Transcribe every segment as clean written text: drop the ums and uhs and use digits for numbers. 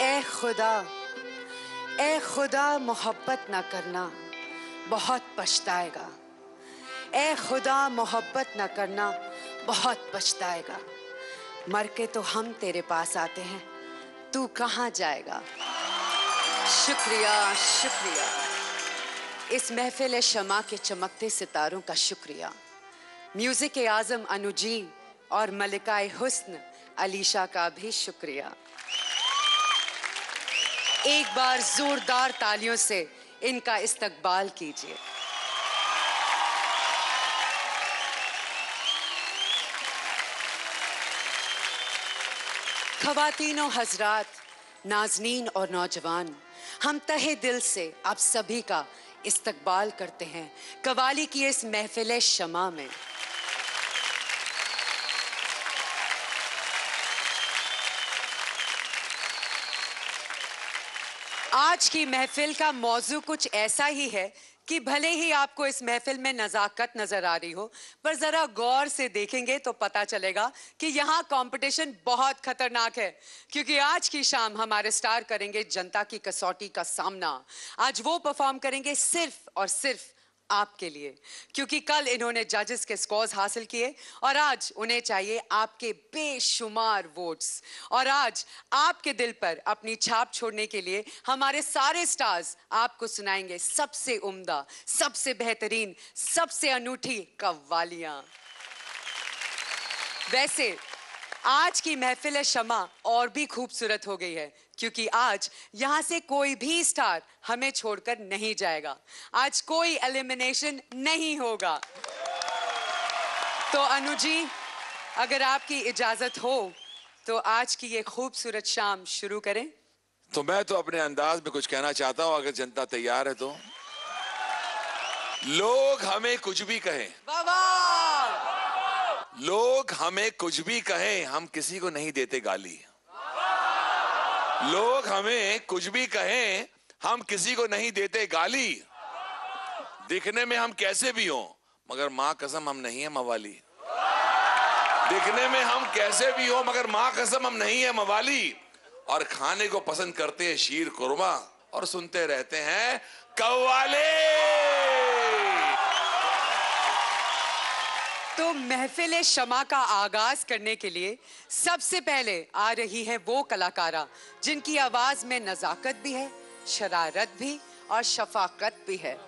ए खुदा मोहब्बत ना करना बहुत पछताएगा। ए खुदा मोहब्बत ना करना बहुत पछताएगा। मर के तो हम तेरे पास आते हैं, तू कहाँ जाएगा। शुक्रिया शुक्रिया, इस महफिल शमा के चमकते सितारों का शुक्रिया। म्यूजिक के आजम अनुजी और मलिकाए हुस्न अलीशा का भी शुक्रिया। एक बार जोरदार तालियों से इनका इस्तकबाल कीजिए। ख़वातीनो हज़रात, नाज़नीन और नौजवान, हम तहे दिल से आप सभी का इस्तकबाल करते हैं कवाली की इस महफिल शमा में। आज की महफिल का मौजू कुछ ऐसा ही है कि भले ही आपको इस महफिल में नज़ाकत नजर आ रही हो, पर जरा गौर से देखेंगे तो पता चलेगा कि यहाँ कंपटीशन बहुत खतरनाक है। क्योंकि आज की शाम हमारे स्टार करेंगे जनता की कसौटी का सामना। आज वो परफॉर्म करेंगे सिर्फ और सिर्फ आपके लिए, क्योंकि कल इन्होंने जजेस के स्कोर्स हासिल किए और आज उन्हें चाहिए आपके बेशुमार वोट्स। और आज आपके दिल पर अपनी छाप छोड़ने के लिए हमारे सारे स्टार्स आपको सुनाएंगे सबसे उम्दा, सबसे बेहतरीन, सबसे अनूठी कव्वालियां। वैसे आज की महफिल शमा और भी खूबसूरत हो गई है, क्योंकि आज यहां से कोई भी स्टार हमें छोड़कर नहीं जाएगा। आज कोई एलिमिनेशन नहीं होगा। तो अनु जी, अगर आपकी इजाजत हो तो आज की ये खूबसूरत शाम शुरू करें। तो मैं तो अपने अंदाज में कुछ कहना चाहता हूं, अगर जनता तैयार है तो। लोग हमें कुछ भी कहें, वाह वाह, लोग हमें कुछ भी कहें, हम किसी को नहीं देते गाली। लोग हमें कुछ भी कहें, हम किसी को नहीं देते गाली। दिखने में हम कैसे भी हों, मगर मां कसम हम नहीं है मवाली। दिखने में हम कैसे भी हो, मगर मां कसम हम नहीं है मवाली। और खाने को पसंद करते हैं शीर कुरमा और सुनते रहते हैं कव्वाले। तो महफिल शमा का आगाज करने के लिए सबसे पहले आ रही है वो कलाकारा जिनकी आवाज में नजाकत भी है, शरारत भी और शफाकत भी है।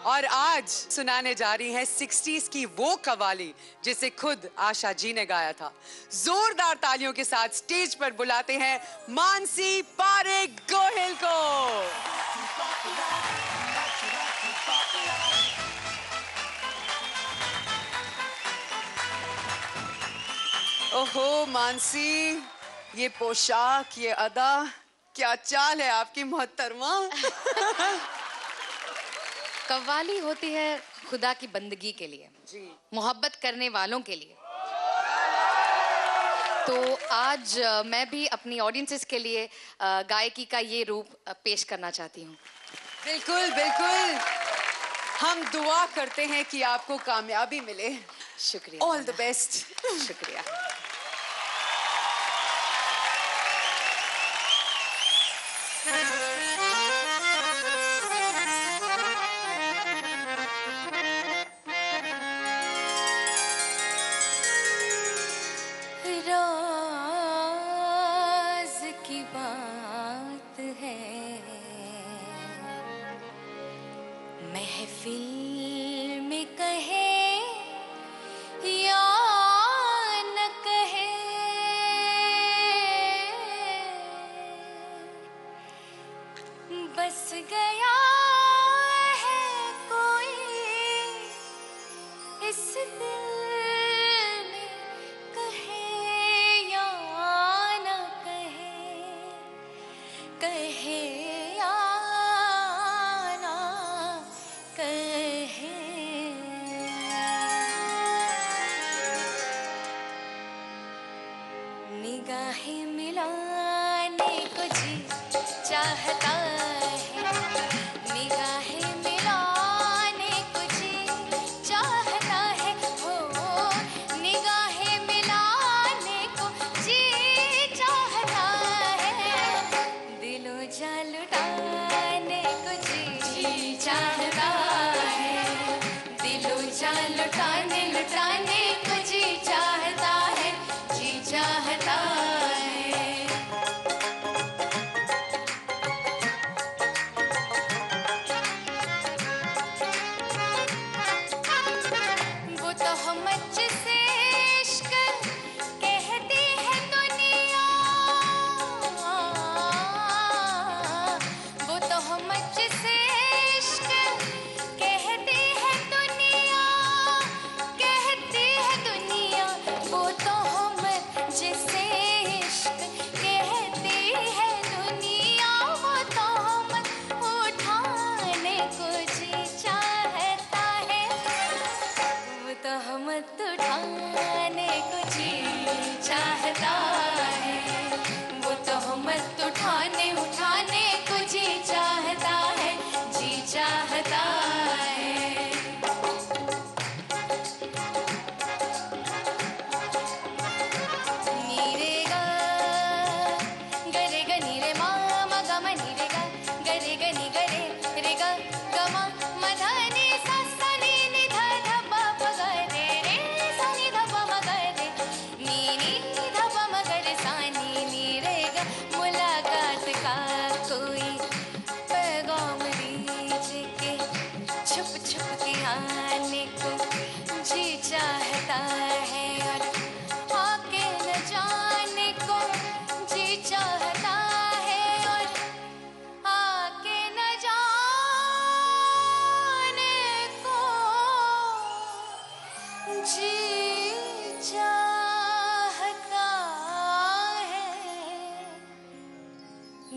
और आज सुनाने जा रही है 60s की वो कव्वाली जिसे खुद आशा जी ने गाया था। जोरदार तालियों के साथ स्टेज पर बुलाते हैं मानसी पारेख गोहिल को। ओहो मानसी, ये पोशाक, ये अदा, क्या चाल है आपकी मोहतरमा। कव्वाली होती है खुदा की बंदगी के लिए जी, मोहब्बत करने वालों के लिए। तो आज मैं भी अपनी ऑडियंसेस के लिए गायकी का ये रूप पेश करना चाहती हूँ। बिल्कुल बिल्कुल, हम दुआ करते हैं कि आपको कामयाबी मिले। शुक्रिया, ऑल द बेस्ट। शुक्रिया। महफिल में कहे या न कहे, बस गया है कोई इस दिल में, कहे या न कहे, कहे निगाहें मिलाने को जी चाहता है, निगाहें मिलाने को जी चाहता है, हो निगाहें मिलाने को जी चाहता है। दिल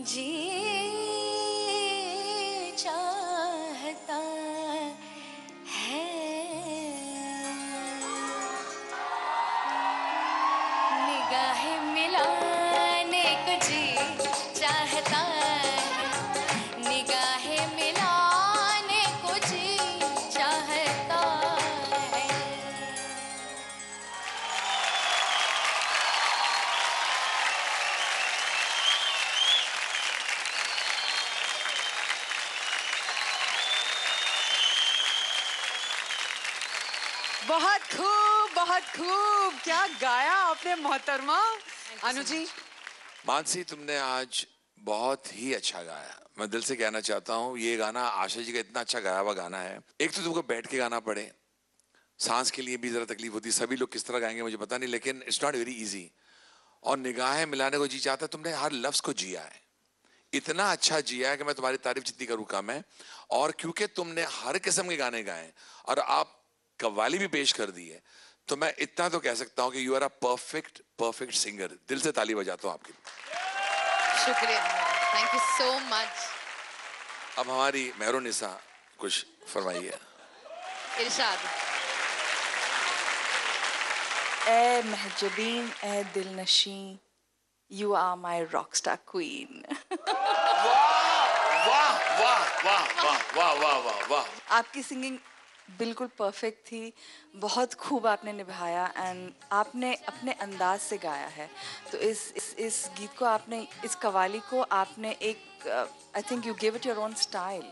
जी चाहता है। निगाहें मिलाने को जी चाहता है। निगाहें मिलाने को जी चाहता है। बहुत खूब, बहुत खूब। क्या गाया आपने मोहतरमा। अनु जी, मानसी, तुमने आज बहुत ही अच्छा गाया। मैं दिल से कहना चाहता हूँ, ये गाना आशा जी का इतना अच्छा गाया हुआ गाना है। एक तो तुमको बैठ के गाना पड़े, सांस के लिए भी जरा तकलीफ होती है। सभी लोग किस तरह गाएंगे मुझे पता नहीं, लेकिन इट्स नॉट वेरी इजी। और निगाहें मिलाने को जी चाहता, तुमने हर लफ्ज को जिया है, इतना अच्छा जिया है कि मैं तुम्हारी तारीफ जितनी करूँ कम है। और क्योंकि तुमने हर किस्म के गाने गाए और आप कव्वाली भी पेश कर दी है, तो मैं इतना तो कह सकता हूँ कि you are a perfect perfect singer. दिल से ताली बजाता हूँ आपकी। शुक्रिया, थैंक यू सो मच। अब हमारी मेहरुनिसा कुछ फरमाइए। इरशाद। ए महजबीन ए दिलनशी, you are my rockstar queen. वाह वाह वाह वाह वाह वाह वाह वाह। आपकी सिंगिंग बिल्कुल परफेक्ट थी, बहुत खूब आपने निभाया एंड आपने अपने अंदाज से गाया है। तो इस गीत को आपने, इस कवाली को आपने एक I think you give it your own style.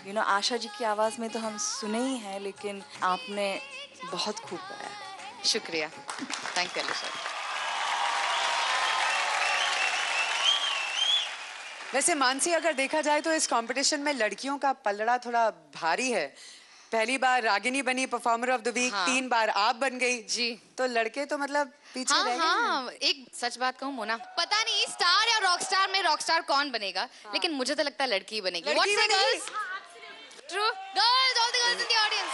You know, Asha ji की आवाज़ में तो हम सुने ही हैं, लेकिन आपने बहुत खूब गाया। शुक्रिया, थैंक यू अलीशा। वैसे मानसी, अगर देखा जाए तो इस कंपटीशन में लड़कियों का पलड़ा थोड़ा भारी है। पहली बार रागिनी बनी परफॉर्मर ऑफ द वीक, हाँ। 3 बार आप बन गई जी। तो लड़के तो मतलब पीछे हाँ रह गए हैं। हाँ, एक सच बात कहूँ मोना, पता नहीं स्टार या रॉकस्टार में रॉकस्टार कौन बनेगा, लेकिन मुझे तो लगता है लड़की ही बनेगी। लड़की बनेगी। True girls, all the girls in the audience.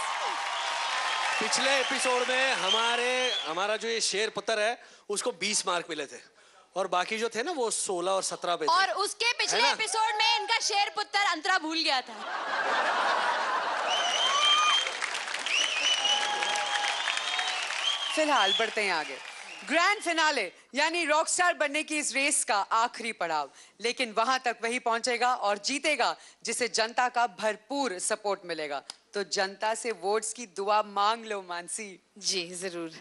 पिछले एपिसोड में हमारा जो ये शेर पुत्र है उसको 20 मार्क मिले थे और बाकी जो थे ना वो 16 और 17 पे थे। और उसके पिछले है ना? एपिसोड में इनका शेर पुत्र अंतरा भूल गया था। फिलहाल बढ़ते हैं आगे। ग्रैंड फिनाले यानी रॉकस्टार बनने की इस रेस का आखिरी पड़ाव, लेकिन वहां तक वही पहुंचेगा और जीतेगा जिसे जनता का भरपूर सपोर्ट मिलेगा। तो जनता से वोट्स की दुआ मांग लो मानसी। जी जरूर,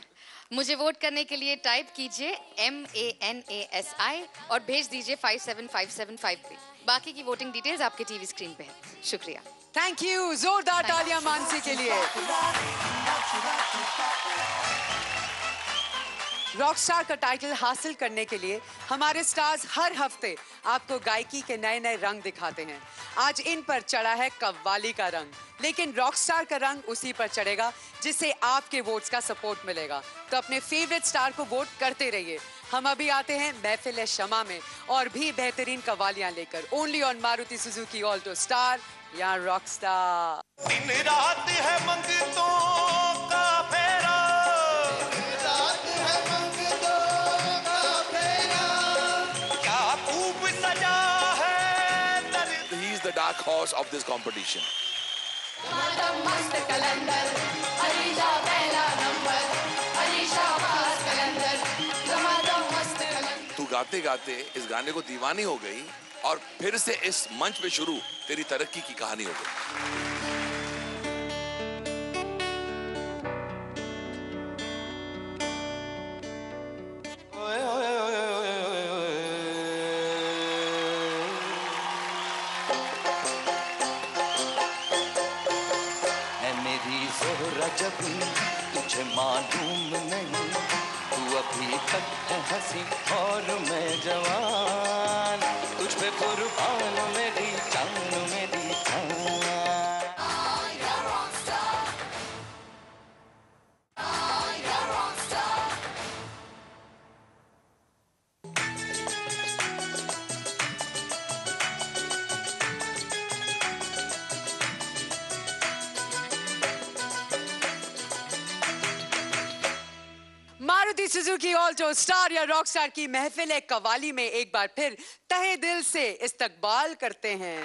मुझे वोट करने के लिए टाइप कीजिए MANASI और भेज दीजिए 57575 पे। बाकी की वोटिंग डिटेल्स आपके टीवी स्क्रीन पे है। शुक्रिया। थैंक यू, जोरदार तालियां मानसी के लिए। रॉकस्टार का टाइटल हासिल करने के लिए हमारे स्टार्स हर हफ्ते आपको गायकी के नए नए रंग दिखाते हैं। आज इन पर चढ़ा है कव्वाली का रंग, लेकिन रॉकस्टार का रंग उसी पर चढ़ेगा जिससे आपके वोट्स का सपोर्ट मिलेगा। तो अपने फेवरेट स्टार को वोट करते रहिए। हम अभी आते हैं महफिल शमा में और भी बेहतरीन कव्वालियां लेकर, only on Maruti Suzuki Alto star या रॉकस्टार। दिन रात है मंगतों का फेरा, रात है मंगतों का फेरा, क्या खूब सजा है दर्द। He is the dark horse of this competition. मस्त कलंदर, अलीशा पहला नंबर, अलीशा पास कलंदर, मस्त कलंदर। तू गाते गाते इस गाने को दीवानी हो गई और फिर से इस मंच पे शुरू तेरी तरक्की की कहानी हो गई। है मेरी ज़ोहरा जब तुझे मालूम नहीं, तू अभी तक है हंसी और मैं जवान, तुझ पे कुर्बान मेरी जान मेरी जान। Maruti Maruti Suzuki Alto star या रॉक स्टार की महफिल कवाली में एक बार फिर तहे दिल से इस्तकबाल करते हैं।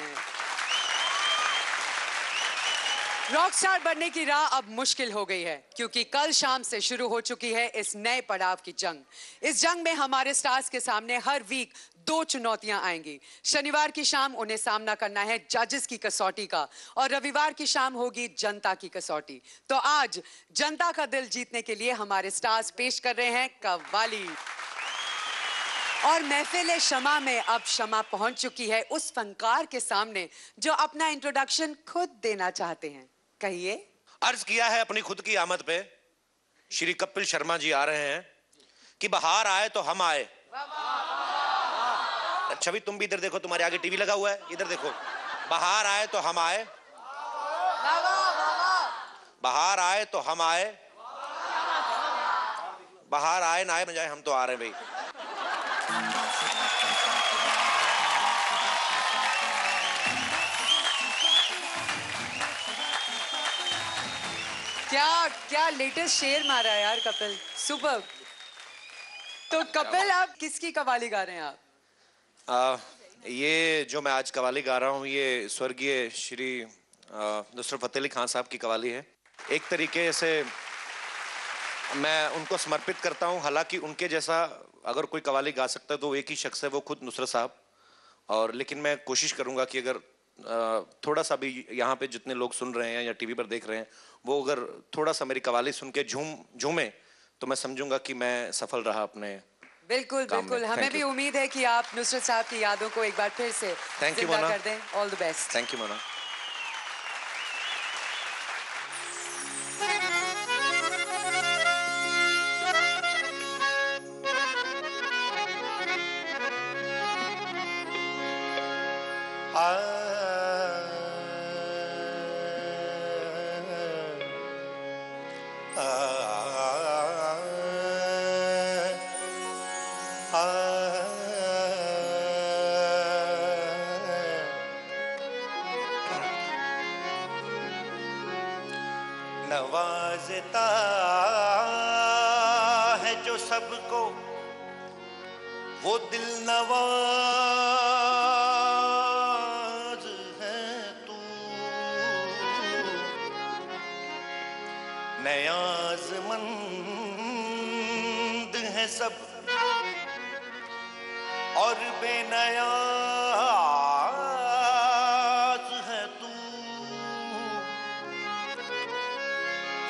रॉक स्टार बनने की राह अब मुश्किल हो गई है क्योंकि कल शाम से शुरू हो चुकी है इस नए पड़ाव की जंग। इस जंग में हमारे स्टार्स के सामने हर वीक 2 चुनौतियां आएंगी। शनिवार की शाम उन्हें सामना करना है जजेस की कसौटी का और रविवार की शाम होगी जनता की कसौटी। तो आज जनता का दिल जीतने के लिए हमारे स्टार्स पेश कर रहे हैं कव्वाली। और महफिल शमा में अब शमा पहुंच चुकी है उस फनकार के सामने जो अपना इंट्रोडक्शन खुद देना चाहते हैं। कहिए। अर्ज किया है अपनी खुद की आमद पे, श्री कपिल शर्मा जी आ रहे हैं कि बाहर आए तो हम आए। अच्छा भी तुम भी इधर देखो, तुम्हारे आगे टीवी लगा हुआ है, इधर देखो। बाहर आए तो हम आए, बाहर आए तो हम आए, बाहर आए ना आए न जाए, हम तो आ रहे हैं भाई। क्या क्या लेटेस्ट शेर मारा है यार कपिल, सुपर। तो कपिल आप किसकी कवाली गा रहे हैं आप? ये जो मैं आज कवाली गा रहा हूँ ये स्वर्गीय श्री नुसरत फतेह अली खान साहब की कवाली है। एक तरीके से मैं उनको समर्पित करता हूँ, हालांकि उनके जैसा अगर कोई कवाली गा सकता है तो एक ही शख्स है, वो खुद नुसरत साहब। और लेकिन मैं कोशिश करूँगा कि अगर थोड़ा सा भी यहाँ पे जितने लोग सुन रहे हैं या टीवी पर देख रहे हैं वो अगर थोड़ा सा मेरी कवाली सुन के झूमे तो मैं समझूंगा कि मैं सफल रहा अपने। बिल्कुल बिल्कुल, हमें भी उम्मीद है कि आप नुसरत साहब की यादों को एक बार फिर से जिंदा कर दें। All the best. Thank you Mona. नवाजता है जो सबको वो दिल नवाज है तू, नियाज़मंद है सब और बेनियाज है तू।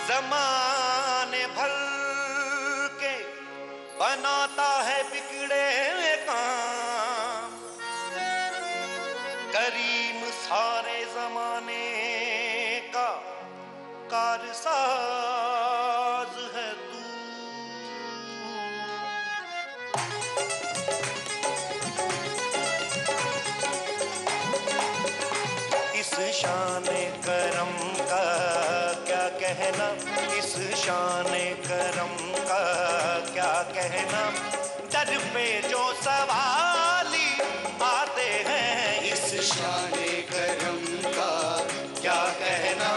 ज़माने भर के बनाता है बिगड़े काम, करीम सारे ज़माने का कारसाज है तू। इस शाने करम का क्या कहना, इस शाने करम का क्या कहना, दर पे जो सवाली आते हैं। इस शाने करम का क्या कहना,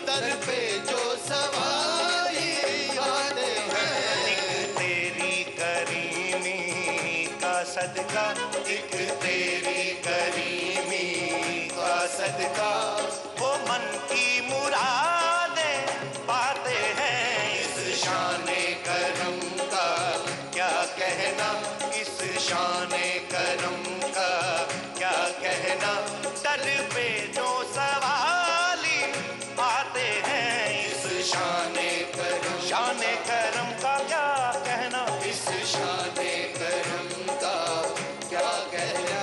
दर पे जो सवाली आते हैं। एक तेरी करीमी का सदका, एक तेरी करीमी का सदका, वो मन की मुरादें पाते हैं। इस शाने करम का क्या कहना, इस शाने करम का क्या कहना, दर पे जो सवाली आते हैं। इस शाने करम का क्या कहना, इस शाने करम का क्या कहना।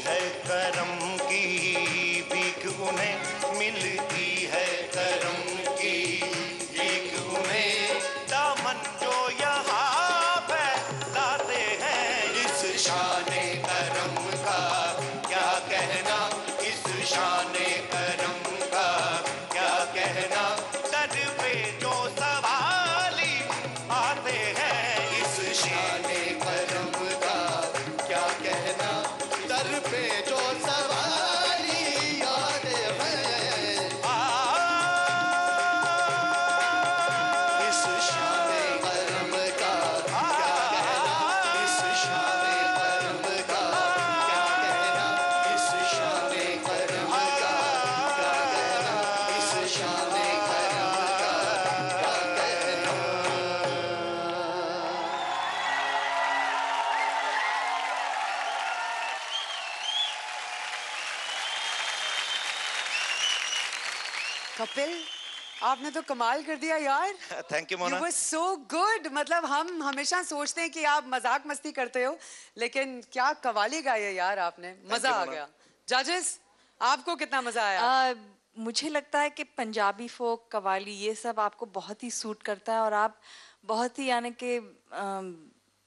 है करम की भीख उन्हें, मिलती है करम की भीख उन्हें। दामन जो यहाँ फैलाते हैं, इस शाने करम का क्या कहना, इस शाने करम का क्या कहना। दर पे जो सवाली आते हैं, इस शाने करम का क्या कहना। दर पे जो सवाली आते हैं, इस शाने करम का क्या कहना, इस शाने करम का क्या कहना, इस शाने करम का क्या कहना, इस शाने करम का क्या कहना। कपिल, आपने तो कमाल कर दिया यार। Thank you You Mona. were so good। मतलब हम हमेशा सोचते हैं कि आप मजाक मस्ती करते हो, लेकिन क्या कवाली गाई है यार आपने, मजा आ मोना। गया। जजेस, आपको कितना मजा आया? मुझे लगता है कि पंजाबी फोक कवाली ये सब आपको बहुत ही सूट करता है और आप बहुत ही यानी कि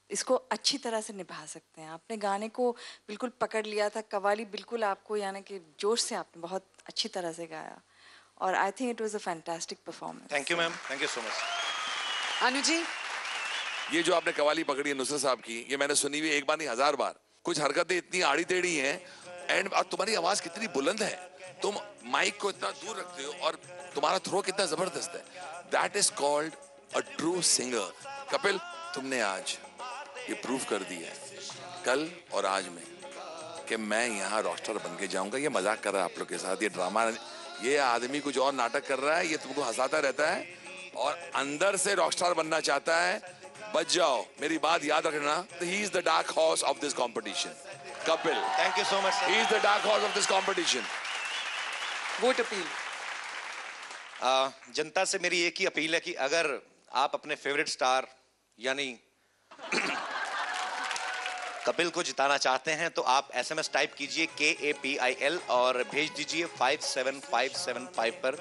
इसको अच्छी तरह से निभा सकते हैं। आपने गाने को बिल्कुल पकड़ लिया था, कवाली बिल्कुल आपको यानी कि जोश से आपने बहुत अच्छी तरह से गाया और I think it was a fantastic performance. Thank you ma'am, thank you so much. Anu ji, ये जो आपने कवाली पकड़ी है नुसरत साहब की, ये मैंने सुनी हुई एक बार नहीं 1000 बार। कुछ हरकतें इतनी आड़ी टेढ़ी हैं एंड तुम्हारी आवाज कितनी बुलंद है, तुम माइक को इतना दूर रखते हो और तुम्हारा थ्रो कितना जबरदस्त है। That is called a true singer. Kapil, तुमने आज ये प्रूव कर दिया है कल और आज में कि मैं यहाँ रॉकस्टार बन के जाऊंगा। ये मजाक कर रहा है आप लोग के साथ, ये ड्रामा, ये आदमी कुछ और नाटक कर रहा है, ये तुमको हंसाता रहता है और अंदर से रॉकस्टार बनना चाहता है। बच जाओ, मेरी बात याद रखना। He is the dark horse of this competition. Kapil, thank you so much. He is the dark horse of this competition. Vote appeal. जनता से मेरी एक ही अपील है कि अगर आप अपने फेवरेट स्टार यानी कपिल को जिताना चाहते हैं तो आप SMS टाइप कीजिए KAPIL और भेज दीजिए 57575 पर।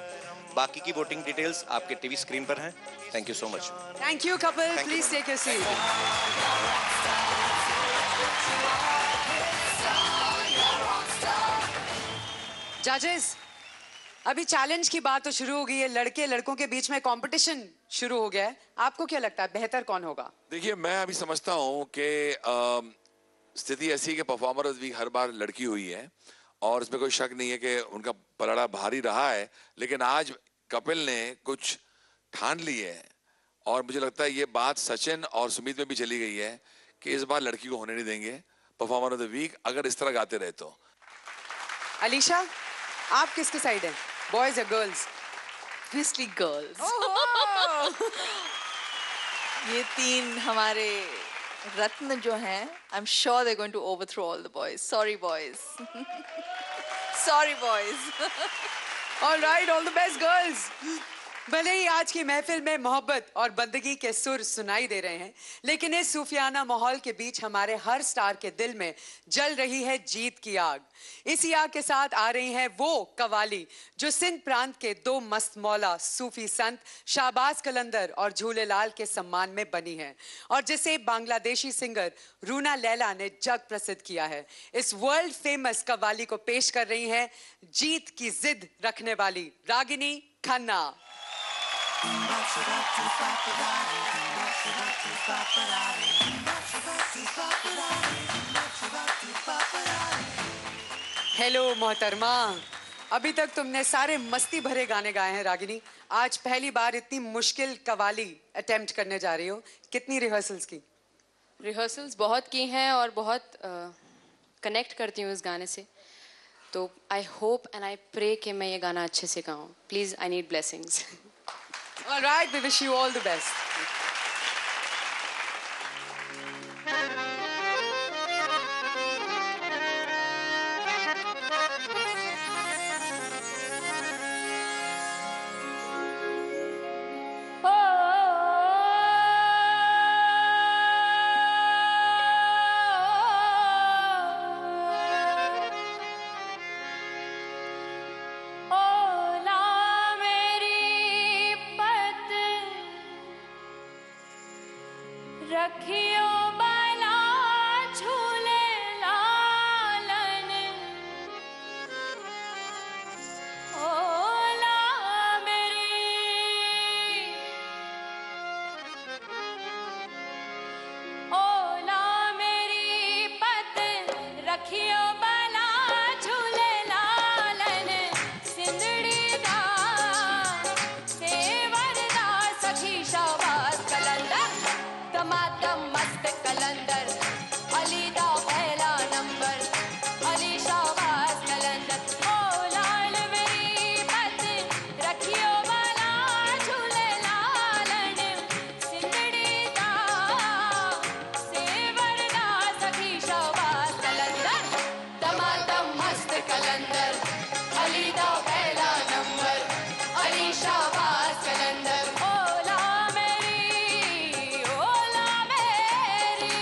बाकी की वोटिंग डिटेल्स आपके टीवी स्क्रीन पर हैं। Thank you so much. Thank you Kapil, Thank you, please ma'am. Take your seat. जजेस, अभी चैलेंज की बात तो शुरू हो गई है, लड़के लड़कों के बीच में कंपटीशन शुरू हो गया है। आपको क्या लगता है बेहतर कौन होगा? देखिए, मैं अभी समझता हूँ कि स्थिति ऐसी है कि परफॉर्मर ऑफ द वीक हर बार लड़की हुई है और इसमें कोई शक नहीं है कि उनका पलड़ा भारी रहा है, लेकिन आज कपिल ने कुछ ठान ली है और मुझे लगता है ये बात सचिन और सुमित में भी चली गई है कि इस बार लड़की को होने नहीं देंगे परफॉर्मर ऑफ द वीक अगर इस तरह गाते रहे तो। अलीशा, आप किसके साइड हैं, बॉयज या गर्ल्स? Obviously girls। ये तीन हमारे रत्न जो हैं, I'm sure they're going to overthrow all the boys. Sorry boys। Sorry boys। All right, all the best girls। भले ही आज की महफिल में मोहब्बत और बंदगी के सुर सुनाई दे रहे हैं, लेकिन इस सूफियाना माहौल के बीच हमारे हर स्टार के दिल में जल रही है जीत की आग। इसी आग के साथ आ रही है वो कवाली जो सिंध प्रांत के दो मस्त मौला सूफी संत शाहबाज कलंदर और झूलेलाल के सम्मान में बनी है और जिसे बांग्लादेशी सिंगर रूना लैला ने जग प्रसिद्ध किया है। इस वर्ल्ड फेमस कवाली को पेश कर रही हैं जीत की जिद रखने वाली रागिनी खन्ना। हेलो मोहतरमा, अभी तक तुमने सारे मस्ती भरे गाने गाए हैं रागिनी, आज पहली बार इतनी मुश्किल कवाली अटेम्प्ट करने जा रही हो, कितनी रिहर्सल्स की? रिहर्सल्स बहुत की हैं और बहुत कनेक्ट करती हूँ इस गाने से, तो I hope and I pray कि मैं ये गाना अच्छे से गाऊँ। Please, I need blessings. All right, we wish you all the best. Ali दा पहला नंबर, अली शाहबाज कलंदर। ओला मेरी, ओला मेरी।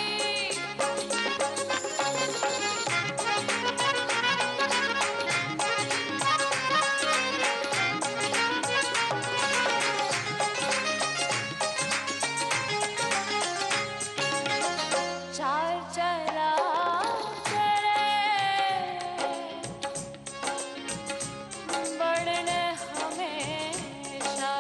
चार चरा बढ़ने हमेशा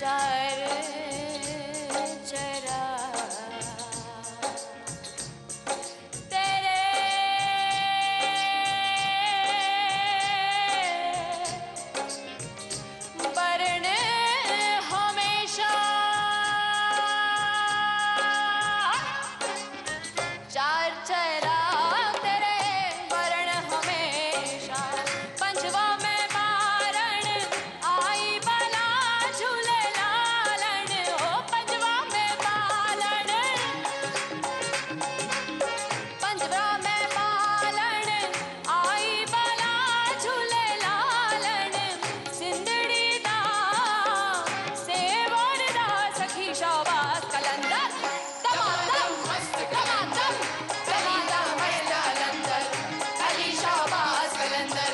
चार चरा तेरे बढ़ने हमेशा चार चरा तेरे वरण हमेशा पंचवा में बारण आई बला झूले लालन ओ पंचवा में बालन पंचवा में बालन आई बला झूले लालन सिंदड़ी दा सेवर दा सखी शाहबाज कलंदर दमादम मस्त दमादम दमादम मस्त कलंदर अली शाहबाज कलंदर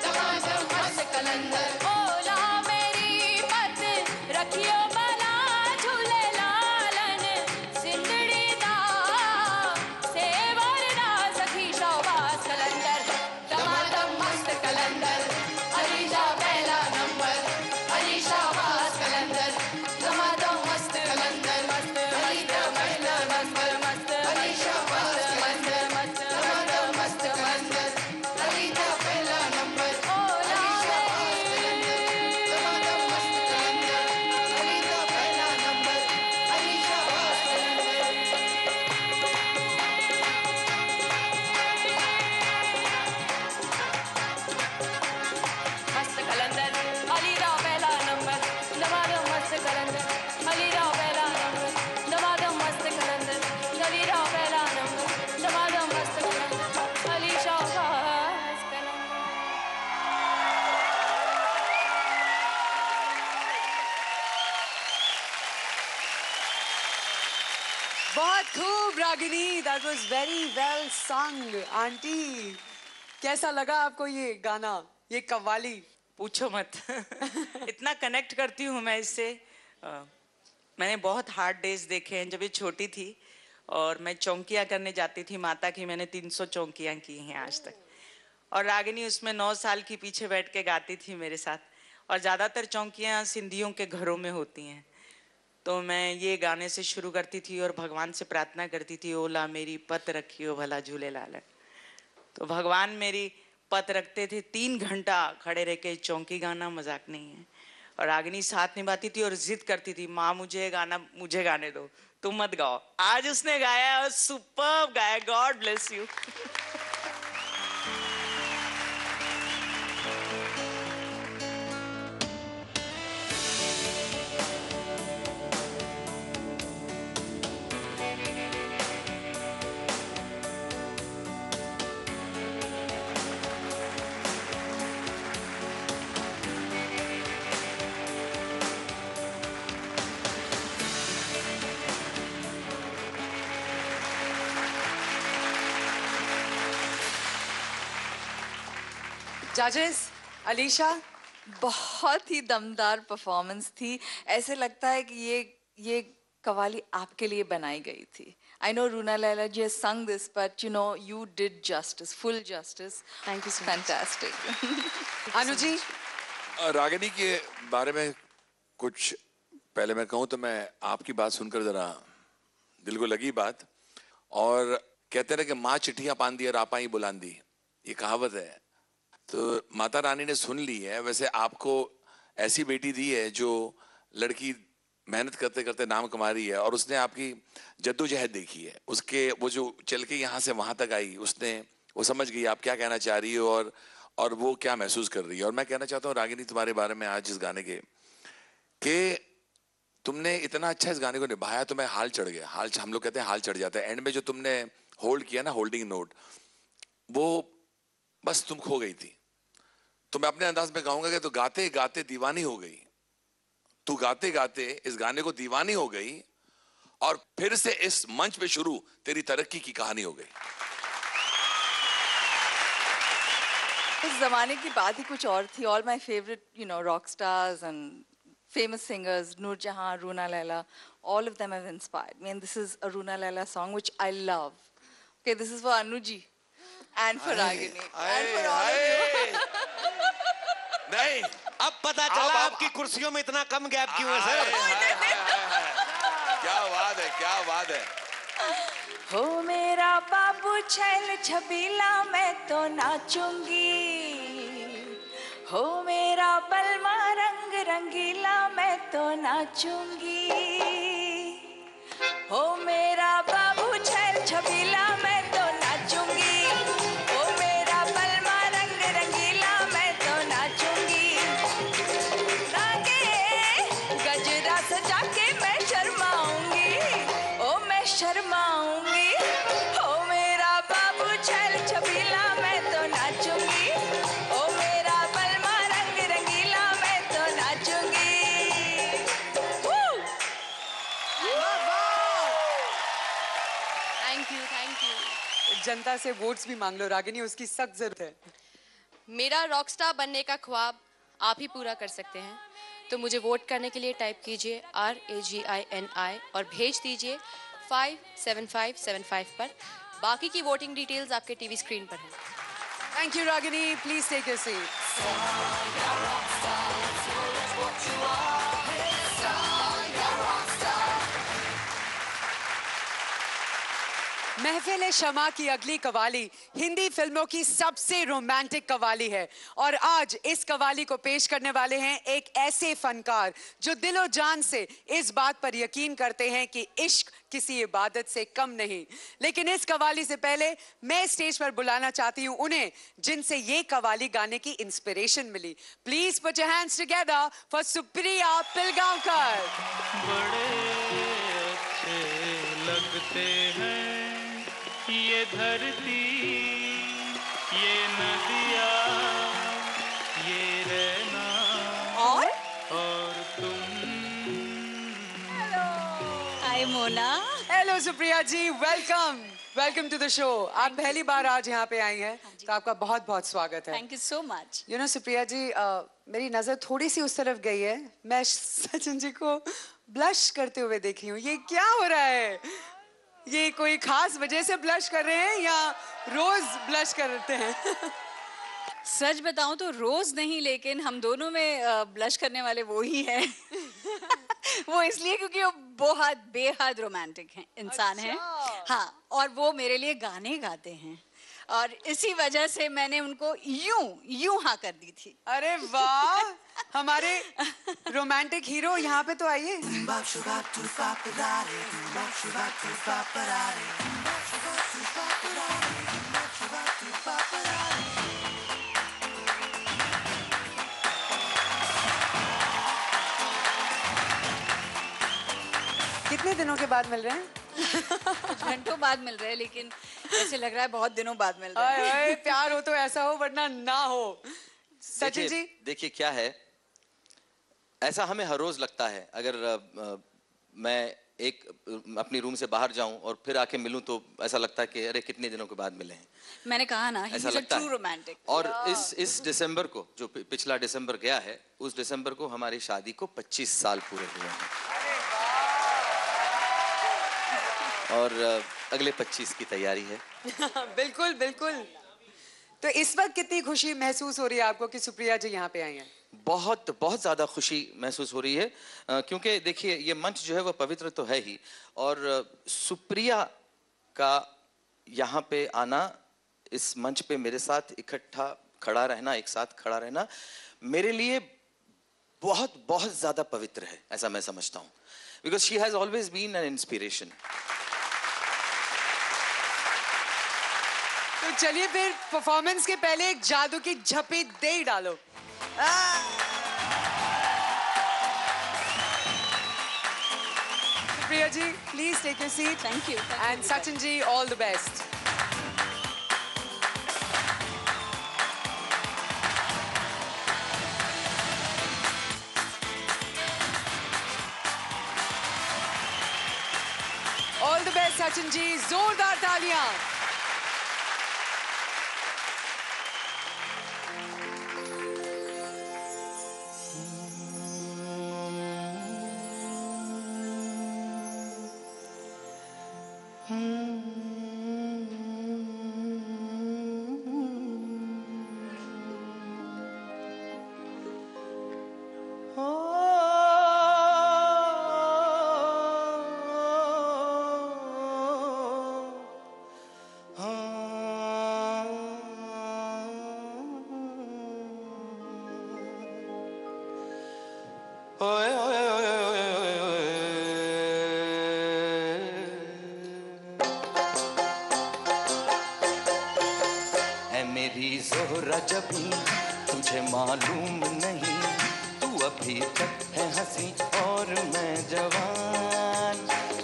दमादम मस्त कलंदर। ओला मेरी पत रखियो बला झूले लालन सिंदड़ी दा सेवर दा सखी शाहबाज कलंदर दमादम मस्त कलंदर अली दा पहला नंबर, अली शाहबाज कलंदर दमादम मस्त कलंदर अली दा पहला नंबर, अली शाहबाज कलंदर दमादम मस्त कलंदर अली दा पहला नंबर। ओला मेरी दमादम मस्त कलंदर अली दा पहला नंबर, अली शाहबाज कलंदर। मस्त कलंदर अली दा पहला नंबर, दमादम मस्त कलंदर अली दा पहला नंबर, दमादम मस्त कलंदर अली दा पहला नंबर, दमादम मस्त कलंदर अली शाहबाज कलंदर। बहुत खूब Ragini, that was very well संग। आंटी, कैसा लगा आपको ये गाना, ये कव्वाली? पूछो मत। इतना कनेक्ट करती हूँ मैं इससे। मैंने बहुत हार्ड डेज देखे हैं जब ये छोटी थी और मैं चौंकियाँ करने जाती थी माता की। मैंने 300 चौंकियाँ की हैं आज तक। और रागिनी उसमें 9 साल की पीछे बैठ के गाती थी मेरे साथ। और ज़्यादातर चौंकियाँ सिंधियों के घरों में होती हैं। तो मैं ये गाने से शुरू करती थी और भगवान से प्रार्थना करती थी, ओला मेरी पत रखियो भला झूले लालन। तो भगवान मेरी पत रखते थे। 3 घंटा खड़े रह के चौंकी गाना मजाक नहीं है। और रागिनी साथ निभाती थी और जिद करती थी, माँ मुझे गाना मुझे गाने दो, तुम मत गाओ। आज उसने गाया और सुपर्ब गाया। God bless you. जजेस, अलीशा? बहुत ही दमदार परफॉर्मेंस थी। ऐसे लगता है कि ये कवाली आपके लिए बनाई गई थी। I know Runa Laila ji has sung this, but you know you did justice, full justice. Thank you so much. Fantastic. Anuji? Ragini के बारे में कुछ पहले मैं कहूँ तो मैं आपकी बात सुनकर जरा दिल को लगी बात। और कहते रहे कि माँ चिट्ठियां पांदी और आपा ही बुलांदी, ये कहावत है। तो माता रानी ने सुन ली है। वैसे आपको ऐसी बेटी दी है जो लड़की मेहनत करते करते नाम कमा रही है और उसने आपकी जद्दोजहद देखी है। उसके वो जो चल के यहाँ से वहां तक आई, उसने वो समझ गई आप क्या कहना चाह रही हो और वो क्या महसूस कर रही है। और मैं कहना चाहता हूँ रागिनी तुम्हारे बारे में आज इस गाने के कि तुमने इतना अच्छा इस गाने को निभाया तो मैं हाल चढ़ गया। हम लोग कहते हैं हाल चढ़ जाता है। एंड में जो तुमने होल्ड किया ना, होल्डिंग नोट, वो बस तुम खो गई थी। तो मैं अपने अंदाज में गाऊंगा कि तू गाते गाते दीवानी हो गई। तू गाते गाते इस गाने को दीवानी हो गई और फिर से इस मंच पे शुरू तेरी तरक्की की कहानी हो गई। उस जमाने की बात ही कुछ और थी। All my favourite rock stars and famous singers, Noor Jahan, Runa Laila, all of them have inspired me, and this is a Runa Laila song which I love. Okay, this is for Anuji and for Ragini and for all of you. नहीं, अब पता चला आपकी कुर्सियों में इतना कम gap क्यों है सर। क्या बात है, क्या बात है। हो मेरा बाबू छैल छबीला मैं तो नाचूंगी, हो मेरा बलमा रंग रंगीला मैं तो नाचूंगी, हो मेरा बाबू छैल छबीला मैं तो नाचूंगी, हो मेरा बलमा रंग रंगीला मैं तो नाचूंगी, लागे गजरा सजा के मैं शर्माऊंगी, ओ मैं शर्माऊंगी, हो मेरा बाबू छैल छबीला मैं तो नाचूंगी, ओ मेरा बलमा रंग रंगीला मैं तो नाचूंगी। Thank you. जनता से वोट्स भी मांग लो रागिनी, उसकी सख्त जरूरत है। मेरा रॉकस्टार बनने का ख्वाब आप ही पूरा कर सकते हैं, तो मुझे वोट करने के लिए टाइप कीजिए RAGINI और भेज दीजिए 57575 पर। बाकी की वोटिंग डिटेल्स आपके टीवी स्क्रीन पर हैं। Thank you, Ragini. Please take your seat. महफिल शमा की अगली कवाली हिंदी फिल्मों की सबसे रोमांटिक कवाली है और आज इस कवाली को पेश करने वाले हैं एक ऐसे फनकार जो दिलो जान से इस बात पर यकीन करते हैं कि इश्क किसी इबादत से कम नहीं। लेकिन इस कवाली से पहले मैं स्टेज पर बुलाना चाहती हूं उन्हें जिनसे ये कवाली गाने की इंस्पिरेशन मिली। Please put your hands together for Supriya Pilgaonkar. बड़े अच्छे लगते हैं ये धरती, ये नदिया, ये रहना और तुम। Hi Mona. Hello Supriya ji, welcome welcome to the show. आप पहली बार आज यहाँ पे आई हैं तो आपका बहुत बहुत स्वागत है। Thank you so much. You know Supriya ji, मेरी नजर थोड़ी सी उस तरफ गई है। मैं सचिन जी को ब्लश करते हुए देखी हूँ। ये क्या हो रहा है? ये कोई खास वजह से ब्लश कर रहे हैं या रोज ब्लश करते हैं? सच बताऊं तो रोज नहीं, लेकिन हम दोनों में ब्लश करने वाले वो ही हैं। वो इसलिए क्योंकि वो बहुत बेहद रोमांटिक हैं, इंसान हैं। हाँ, और वो मेरे लिए गाने गाते हैं और इसी वजह से मैंने उनको यूं हाँ कर दी थी। अरे वाह, हमारे रोमांटिक हीरो यहाँ पे तो आइए। कितने दिनों के बाद मिल रहे हैं? कुछ घंटों बाद मिल रहे हैं, लेकिन ऐसे लग रहा है बहुत दिनों बाद मिल रहे हैं। आए, प्यार हो तो ऐसा हो वरना ना हो। सचिन जी, देखिए क्या है, ऐसा हमें हर रोज लगता है। अगर मैं अपनी रूम से बाहर जाऊं और फिर आके मिलूं तो ऐसा लगता है कि अरे कितने दिनों के बाद मिले हैं। मैंने कहा ना, ऐसा लगता है। रोमांटिक। और इस दिसंबर को, जो पिछला दिसंबर गया है, उस दिसंबर को हमारी शादी को 25 साल पूरे हुए हैं और अगले 25 की तैयारी है। बिल्कुल बिल्कुल। तो इस वक्त कितनी खुशी महसूस हो रही है आपको कि सुप्रिया जी यहाँ पे आई हैं? बहुत बहुत ज़्यादा खुशी महसूस हो रही है, क्योंकि देखिए ये मंच जो है वो पवित्र तो है ही, और सुप्रिया का यहाँ पे आना, इस मंच पे मेरे साथ इकट्ठा खड़ा रहना, एक साथ खड़ा रहना मेरे लिए बहुत बहुत ज़्यादा पवित्र है, ऐसा मैं समझता हूँ। Because she has always been an inspiration. तो चलिए फिर परफॉर्मेंस के पहले एक जादू की झपी दे ही डालो। Supriya ji, please take your seat. Thank you. And Sachin ji, all the best. All the best Sachin ji, जोरदार तालियां. मेरी ज़ोहरा जबी तुझे मालूम नहीं, तू अभी तक है हंसी और मैं जवान,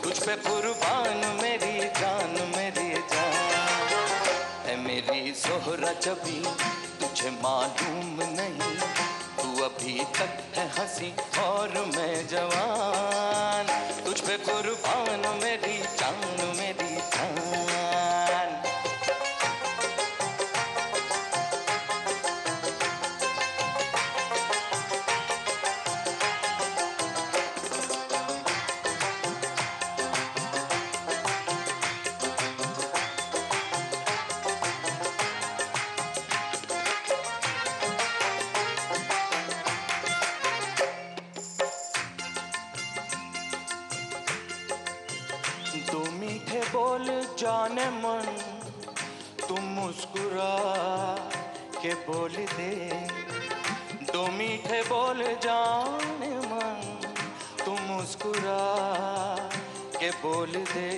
तुझ पे कुर्बान मेरी जान मेरी जान. है मेरी ज़ोहरा जबी तुझे मालूम नहीं, तू अभी तक है हंसी और मैं जवान, तुझ पे कुर्बान मेरी जान मेरी जान. दो मीठे बोल जाने मन, तुम मुस्कुरा के बोल दे. दो मीठे बोल जाने मन, तुम मुस्कुरा के बोल दे.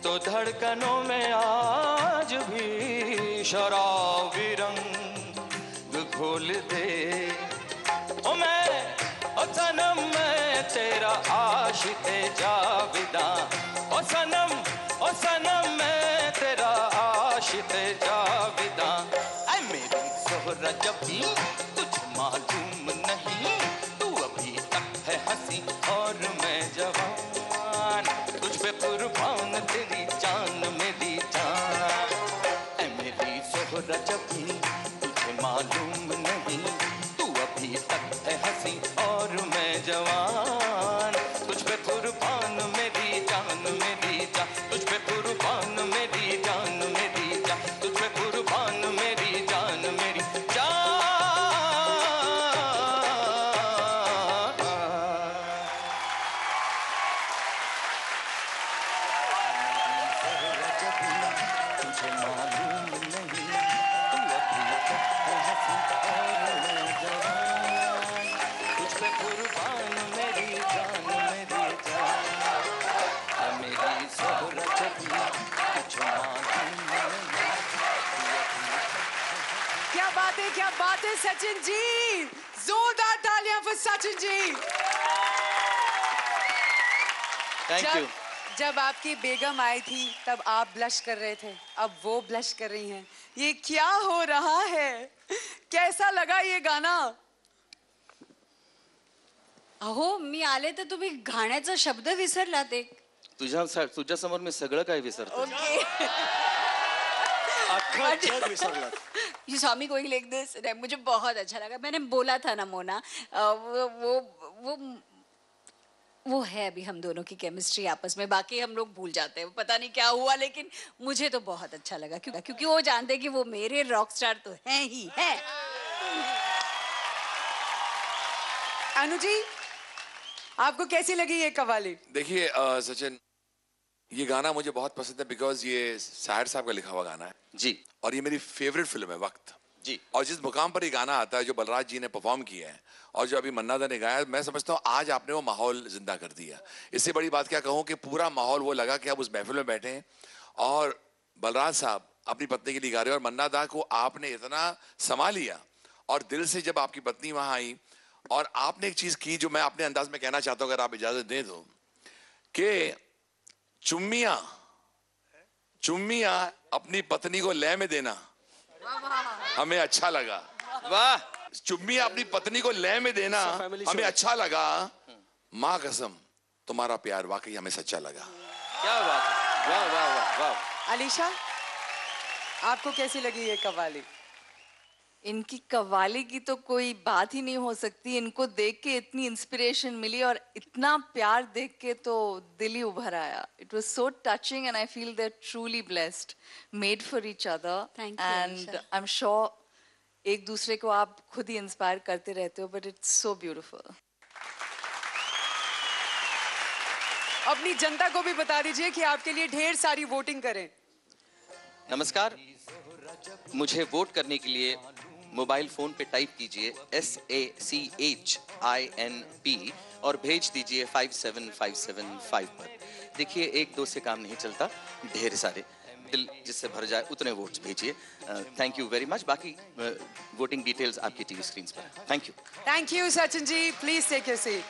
तो धड़कनों में आज भी शराबी रंग घोल दे. ओ सनम मैं तेरा आशिक जाविदा. ओ सनम मैं तेरा आशिक जाविदा. ऐ मेरी ज़ोहरा जबी तुझे मालूम नहीं, तू अभी तक है हंसी और मैं जवान, तुझ पे कुर्बान तेरी जान मेरी जान. ऐ मेरी ज़ोहरा जबी तुझे मालूम नहीं, तू अभी तक है हंसी और मैं जवान, तुझ पे कुर्बान मेरी जान मेरी जान, तुझ पे कुर्बान मेरी जान मेरी जान, तुझ पे कुर्बान मेरी जान मेरी जान. तुझे मालूम नहीं, तू अभी तक है हंसी और मैं जवान, तुझ पे कुर्बान मेरी जान मेरी जान. है मेरी ज़ोहरा जबी तुझे मालूम नहीं. क्या बात है सचिन जी. जोरदार तालियां for Sachin ji. Thank you. जब आपकी बेगम आई थी तब आप ब्लश कर रहे थे, अब वो ब्लश कर रही हैं. ये क्या हो रहा है? कैसा लगा ये गाना? अहो मी आले तर तुम्ही गाण्याचा शब्द विसरलात एक. तुझ्या समोर मी सगळं काही विसरतो. ओके. अख्खा जग विसरला. You saw me going like this. मुझे बहुत अच्छा लगा. मैंने बोला था ना मोना, वो है अभी हम दोनों की केमिस्ट्री आपस में, बाकी हम लोग भूल जाते हैं, पता नहीं क्या हुआ, लेकिन मुझे तो बहुत अच्छा लगा क्योंकि वो जानते हैं कि वो मेरे रॉक स्टार तो हैं ही हैं. अनु जी, आपको कैसी लगी ये कव्वाली? देखिए सचिन, ये गाना मुझे बहुत पसंद है बिकॉज ये साहिर साहब का लिखा हुआ गाना है जी, और ये मेरी फेवरेट फिल्म है वक्त जी. और जिस मुकाम पर ये गाना आता है, जो बलराज जी ने परफॉर्म किया है और जो अभी मन्ना दा ने गाया, मैं समझता हूँ आज आपने वो माहौल जिंदा कर दिया. इससे बड़ी बात क्या कहूँ कि पूरा माहौल वो लगा कि आप उस महफिल में बैठे हैं और बलराज साहब अपनी पत्नी के लिए गा रहे हैं और मन्ना दा को आपने इतना संभाल लिया और दिल से जब आपकी पत्नी वहां आई और आपने एक चीज की जो मैं अपने अंदाज में कहना चाहता हूँ, अगर आप इजाजत दें तो, कि चुम्मियां अपनी पत्नी को लय में देना हमें अच्छा लगा। वाह। चुम्मियां अपनी पत्नी को लय में देना हमें अच्छा लगा। माँ कसम तुम्हारा प्यार वाकई हमें सच्चा लगा। क्या बात है, वाह वाह वाह वाह। अलीशा, आपको कैसी लगी ये कव्वाली? इनकी कव्वाली की तो कोई बात ही नहीं हो सकती। इनको देख के इतनी इंस्पिरेशन मिली और इतना प्यार देख के तो दिल ही उभर आया। It was so touching and I feel they are truly blessed, made for each other Thank you, and Alisha. I am sure एक दूसरे को आप खुद ही इंस्पायर करते रहते हो, बट इट्स सो ब्यूटीफुल। अपनी जनता को भी बता दीजिए कि आपके लिए ढेर सारी वोटिंग करें। नमस्कार, मुझे वोट करने के लिए मोबाइल फोन पे टाइप कीजिए SACHINP और भेज दीजिए 57575 पर। देखिए, एक दो से काम नहीं चलता, ढेर सारे दिल जिससे भर जाए उतने वोट्स भेजिए। Thank you very much. बाकी वोटिंग डिटेल्स आपकी टीवी स्क्रीन पर है। Thank you. Thank you Sachin ji, please take your seat.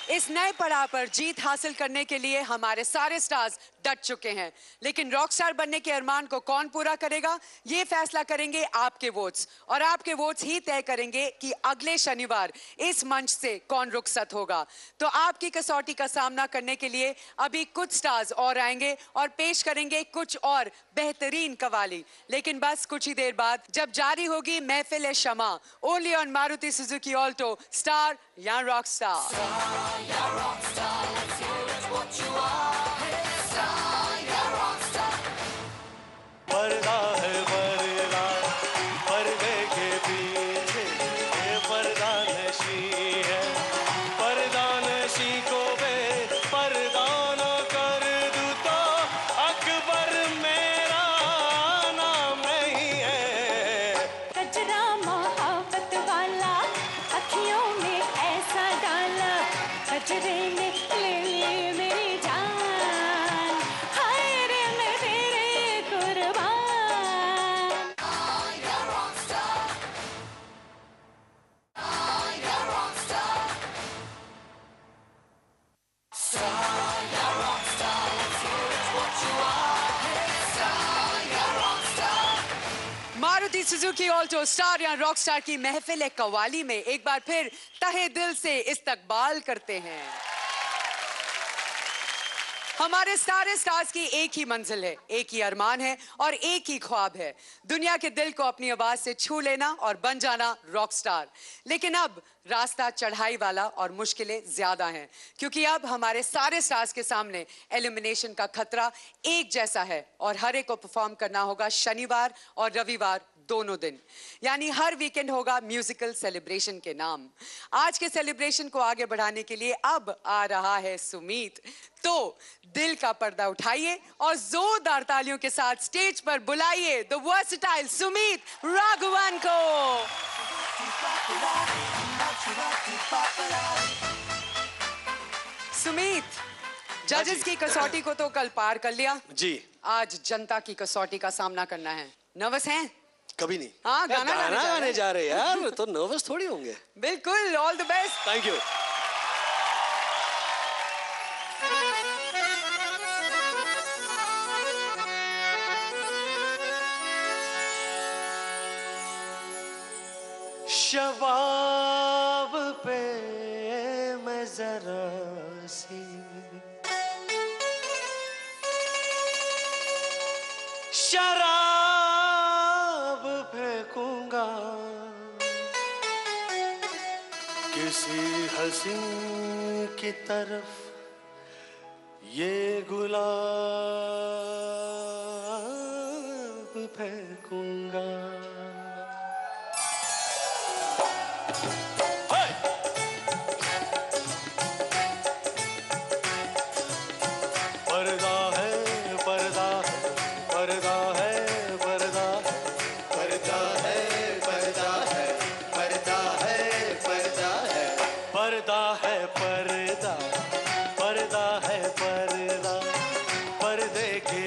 इस नए पड़ाव पर जीत हासिल करने के लिए हमारे सारे स्टार्स डट चुके हैं, लेकिन रॉक स्टार बनने के अरमान को कौन पूरा करेगा, ये फैसला करेंगे आपके वोट्स, और आपके वोट्स ही तय करेंगे कि अगले शनिवार इस मंच से कौन रुखसत होगा। तो आपकी कसौटी का सामना करने के लिए अभी कुछ स्टार्स और आएंगे और पेश करेंगे कुछ और बेहतरीन कवाली, लेकिन बस कुछ ही देर बाद जब जारी होगी महफिल शमा, only on Maruti Suzuki Alto, star या रॉक स्टार। पर्दा है पर्दा, पर्दे के पीछे ये पर्दा नशी है। पर्दा नशी को पर्दा न कर दूं तो अकबर मेरा नाम नहीं है। कचरा मोहब्बत वाला अखियों में ऐसा डाला, कचरे ने ले ली मेरी जान, हाय रे मैं तेरे कुर्बान। मारुति सुजुकी ऑल्टो, स्टार या रॉक स्टार की महफिल कव्वाली में एक बार फिर तहे दिल से इस्तकबाल करते हैं। हमारे सारे स्टार्स की एक ही मंजिल है, एक ही अरमान है और एक ही ख्वाब है, दुनिया के दिल को अपनी आवाज से छू लेना और बन जाना रॉक स्टार। लेकिन अब रास्ता चढ़ाई वाला और मुश्किलें ज्यादा हैं, क्योंकि अब हमारे सारे स्टार्स के सामने एलिमिनेशन का खतरा एक जैसा है और हर एक को परफॉर्म करना होगा शनिवार और रविवार दोनों दिन, यानी हर वीकेंड होगा म्यूजिकल सेलिब्रेशन के नाम। आज के सेलिब्रेशन को आगे बढ़ाने के लिए अब आ रहा है सुमीत, तो दिल का पर्दा उठाइए और जोरदार तालियों के साथ स्टेज पर बुलाइए द वर्सेटाइल सुमीत राघवन को। सुमीत, जजेस की कसौटी को तो कल पार कर लिया जी, आज जनता की कसौटी का सामना करना है। नर्वस हैं? कभी नहीं। हाँ, गाना गाने जा रहे हैं यार, तो नर्वस थोड़ी होंगे। बिल्कुल, all the best. Thank you. शबाब पे मैं जरा सी शराब फेंकूंगा, किसी हसीन की तरफ ये गुलाब फेंकूंगा। पर्दा है पर्दा है पर्दा है पर्दा पर्दा है पर्दा है पर्दा है पर्दा है पर्दा है पर्दा पर्दा है पर्दा पर्दे के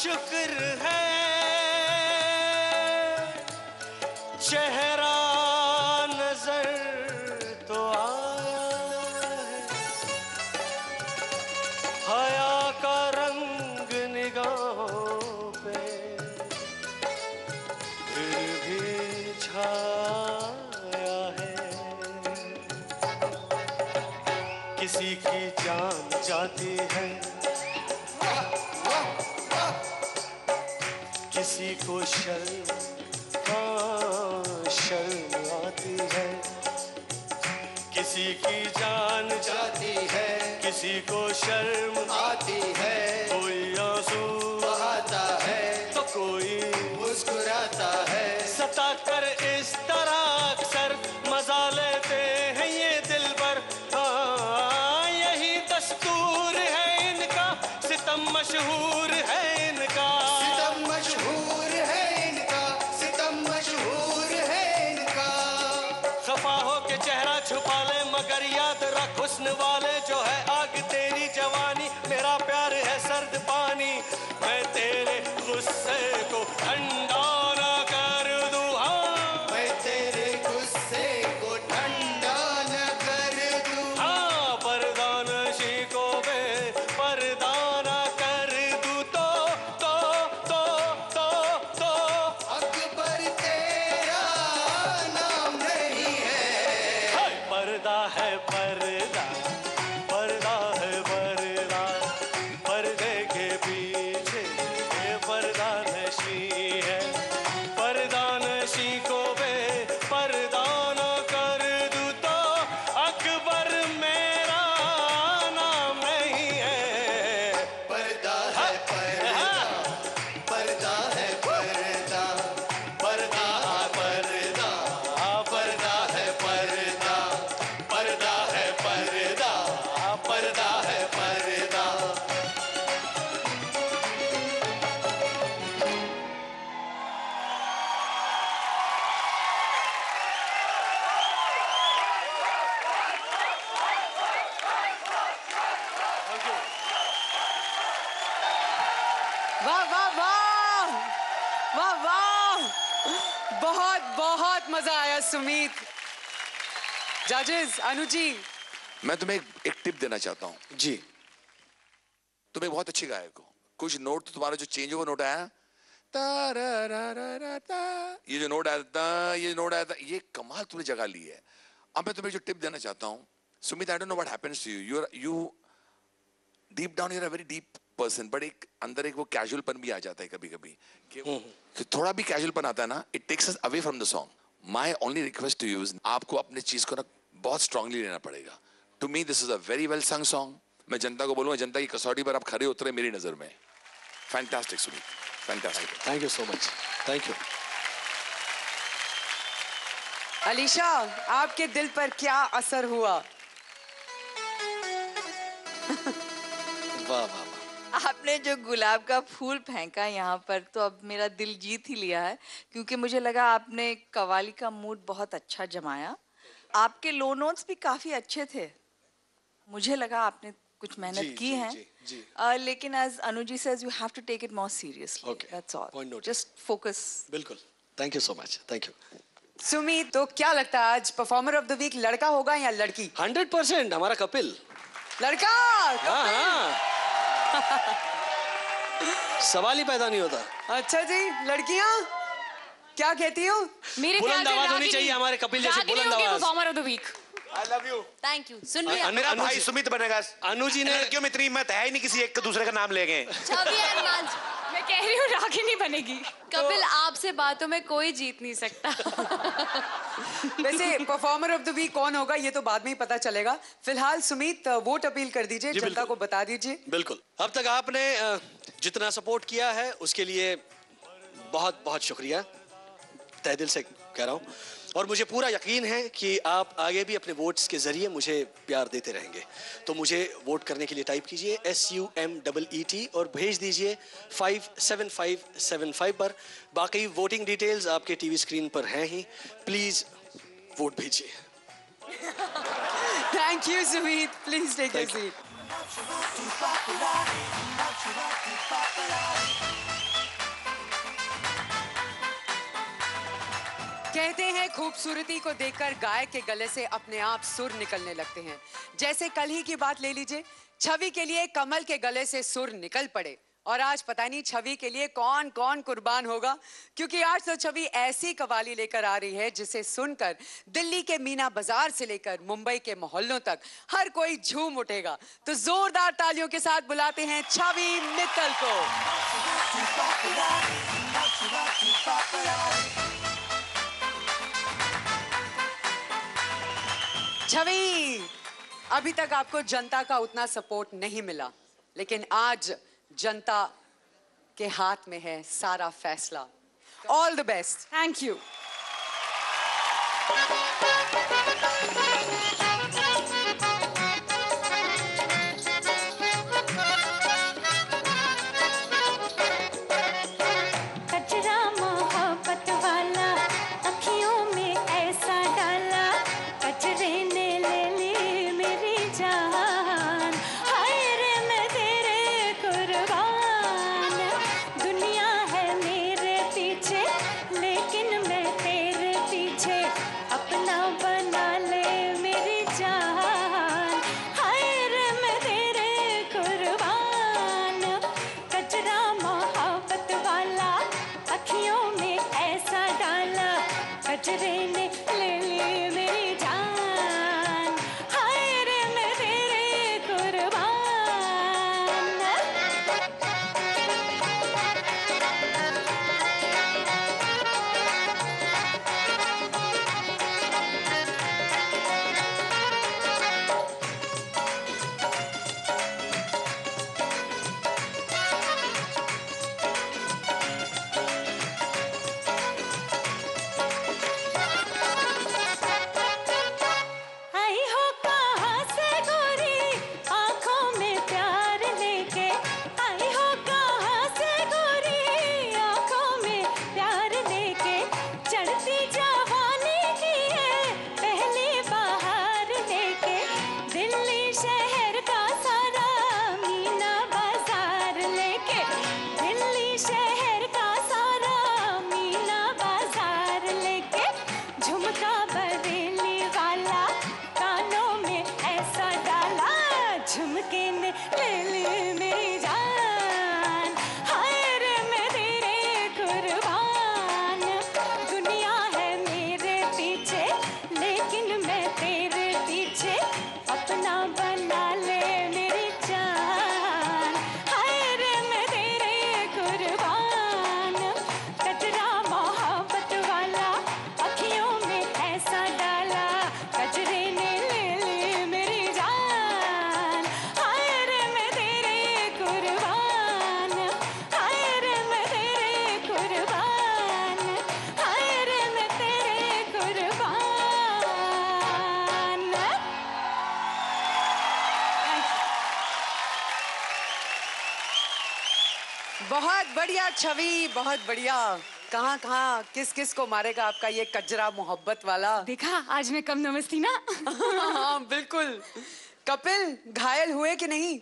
शुक्र है चेहरा नजर तो आया है, हया का रंग निगाहों पे फिर भी छाया है। किसी की जान जाती है, किसी को शर्म आती है, किसी की जान जाती है, किसी को शर्म आती है, कोई आंसू बहाता है तो कोई मुस्कुराता है। सता कर इस तरह अक्सर मजा लेते हैं ये दिल पर, हाँ यही दस्तूर है इनका, सितम मशहूर है इनका, सितम मशहूर है इनका, सितम मशहूर है इनका। खफा हो के चेहरा छुपा ले मगर याद रख हुस्न वाले जो है आग तेरी जवानी, मेरा प्यार है सर्द पानी, मैं तेरे गुस्से को ठंडा ना कर दूं, हाँ मैं तेरे गुस्से को ठंडा ना कर दूं, हाँ पर्दा नशी को बेपर्दा ना कर दूं, तो अकबर तेरा नाम नहीं है, पर्दा है पर्दा, पर्दा है पर्दा, पर्दे के पीछे ये पर्दा नशी है, पर्दा नशी को बेपर्दा न कर दूं तो अकबर मेरा नाम नहीं है। पर्दा है पर्दा, पर्दा है पर्दा, पर्दा पर्दा, पर्दा है पर्दा, पर्दा है पर्दा, पर्दा है पर्दा। वाह वाह वाह वाह वाह, बहुत बहुत मजा आया सुमीत। जजेस, अनुजी, मैं तुम्हें एक टिप देना चाहता हूँ जी। तुम एक बहुत अच्छे गायक हो, कुछ नोट तो तुम्हारा जो चेंज ओवर नोट आया ता, ये जो नोट आया था, ये नोट आया था, ये कमाल तुमने जगह ली है। अब मैं तुम्हें जो टिप देना चाहता हूँ Sumit, I don't know what happens to you, you deep down you're a very deep person, but एक अंदर एक वो कैजुअलपन भी आ जाता है कभी कभी कि थोड़ा भी कैजुअलपन आता है ना, it takes us away from the song. My only request to you is आपको अपने चीज को ना बहुत स्ट्रांगली लेना पड़ेगा। To me this is a very well sung song. मैं जनता को बोलूंगा, जनता की कसौटी पर आप खरे उतरे मेरी नजर में। Fantastic Sumit, fantastic. Thank you so much, thank you. Alisha, आपके दिल पर क्या असर हुआ? वाह वाह वाह। आपने जो गुलाब का फूल फेंका यहाँ पर, तो अब मेरा दिल जीत ही लिया है, क्योंकि मुझे लगा आपने कव्वाली का मूड बहुत अच्छा जमाया। आपके लो नोट्स भी काफी अच्छे थे, मुझे लगा आपने कुछ मेहनत की है, लेकिन as Anuji says you have to take it more seriously, that's all, just focus. बिल्कुल, thank you so much, thank you. Sumeet, तो क्या लगता है आज परफॉर्मर ऑफ द वीक लड़का होगा या लड़की? 100% हमारा कपिल। लड़का? हाँ। सवाल ही पैदा नहीं होता। अच्छा जी, लड़कियां क्या कहती हो? मेरे बुलंद आवाज होनी चाहिए हमारे कपिल जैसे, बुलंद आवाज। Performer of the week. I love you. Thank you. सुन लिया। मेरा भाई सुमित बनेगा। अनुजी ने, लड़कियों में इतनी हिम्मत है ही नहीं, किसी एक दूसरे का नाम ले गए। छवि अरमान, मैं कह रही हूँ रागिनी बनेगी। कपिल, आपसे बातों में कोई जीत नहीं सकता। वैसे परफॉर्मर ऑफ द वीक कौन होगा ये तो बाद में ही पता चलेगा। फिलहाल सुमीत, वोट अपील कर दीजिए, जनता को बता दीजिए। बिल्कुल। अब तक आपने जितना सपोर्ट किया है उसके लिए बहुत बहुत शुक्रिया, तहे दिल से कह रहा हूँ। और मुझे पूरा यकीन है कि आप आगे भी अपने वोट्स के जरिए मुझे प्यार देते रहेंगे। तो मुझे वोट करने के लिए टाइप कीजिए SUMEET और भेज दीजिए 57575 पर। बाकी वोटिंग डिटेल्स आपके टीवी स्क्रीन पर हैं ही, प्लीज वोट भेजिए। Thank you Sumeet, please take a seat. कहते हैं खूबसूरती को देखकर गायक के गले से अपने आप सुर निकलने लगते हैं। जैसे कल ही की बात ले लीजिए, छवि के लिए कमल के गले से सुर निकल पड़े और आज पता नहीं छवि के लिए कौन कौन कुर्बान होगा, क्योंकि आज तो छवि ऐसी कवाली लेकर आ रही है जिसे सुनकर दिल्ली के मीना बाजार से लेकर मुंबई के मोहल्लों तक हर कोई झूम उठेगा। तो जोरदार तालियों के साथ बुलाते हैं छवि मित्तल को। छवि, अभी तक आपको जनता का उतना सपोर्ट नहीं मिला, लेकिन आज जनता के हाथ में है सारा फैसला। All the best. Thank you. कचरा मोहब्बत वाला अखियों में ऐसा डाला, कचरे ने ले ली मेरी जान। हाय रे मैं तेरे कुर्बान, दुनिया है मेरे पीछे लेकिन मैं तेरे पीछे, अपना बना ले मेरी जान। हाय रे मैं तेरे कुर्बान, कचरा मोहब्बत वाला अखियों में ऐसा डाला, कचरे ने ले ली मेरी जान। हाय रे मैं तेरे कुर्बान। आई हो कहाँ से गोरी आँखों में प्यार लेके, आई हो कहाँ से गोरी आँखों में प्यार लेके, चढ़ती जवानी की है पहली बहार लेके, दिल्ली शहर का सारा मीना बाजार लेके, दिल्ली शहर का सारा मीना बाजार लेके, झुमका बरेली वाला कानों में ऐसा डाला, झुमके ने ले ली मेरी जान। हाय रे मैं तेरे कुर्बान, दुनिया है मेरे पीछे लेकिन मैं तेरे पीछे, अपना बना ले मेरी जान। हाय रे मैं तेरे कुर्बान, कचरा मोहब्बत वाला अखियों में ऐसा डाला, कचरे ने ले ली मेरी जान। हाय रे मैं तेरे कुर्बान, हाय रे मैं तेरे कुर्बान, हाय रे मैं तेरे कुर्बान। बहुत बढ़िया छवि, बहुत बढ़िया। कहाँ कहाँ किस किस को मारेगा आपका ये कजरा मोहब्बत वाला। देखा आज मैं कम नमस्ती ना। हाँ बिल्कुल। कपिल, घायल हुए कि नहीं?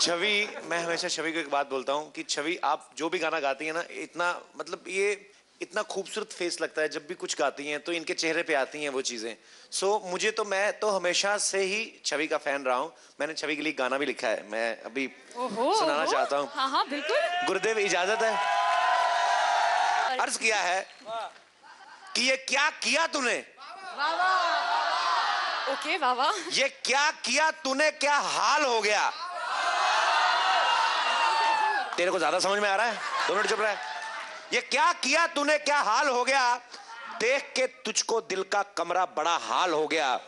छवि, मैं हमेशा छवि को एक बात बोलता हूँ कि छवि आप जो भी गाना गाती है ना, इतना मतलब ये इतना खूबसूरत फेस लगता है जब भी कुछ गाती हैं तो इनके चेहरे पे आती हैं वो चीजें। सो मुझे तो, मैं तो हमेशा से ही छवि का फैन रहा हूँ। मैंने छवि के लिए गाना भी लिखा है, मैं अभी सुनाना चाहता हूँ। हाँ हाँ बिल्कुल। गुरुदेव इजाजत है? अर्ज किया है कि ये क्या किया तूने, ओके वाह, ये क्या किया तूने, क्या हाल हो गया। तेरे को ज्यादा समझ में आ रहा है? 2 मिनट चुप रहा है। ये क्या किया तूने, क्या हाल हो गया, देख के तुझको दिल का कमरा बड़ा हाल हो गया।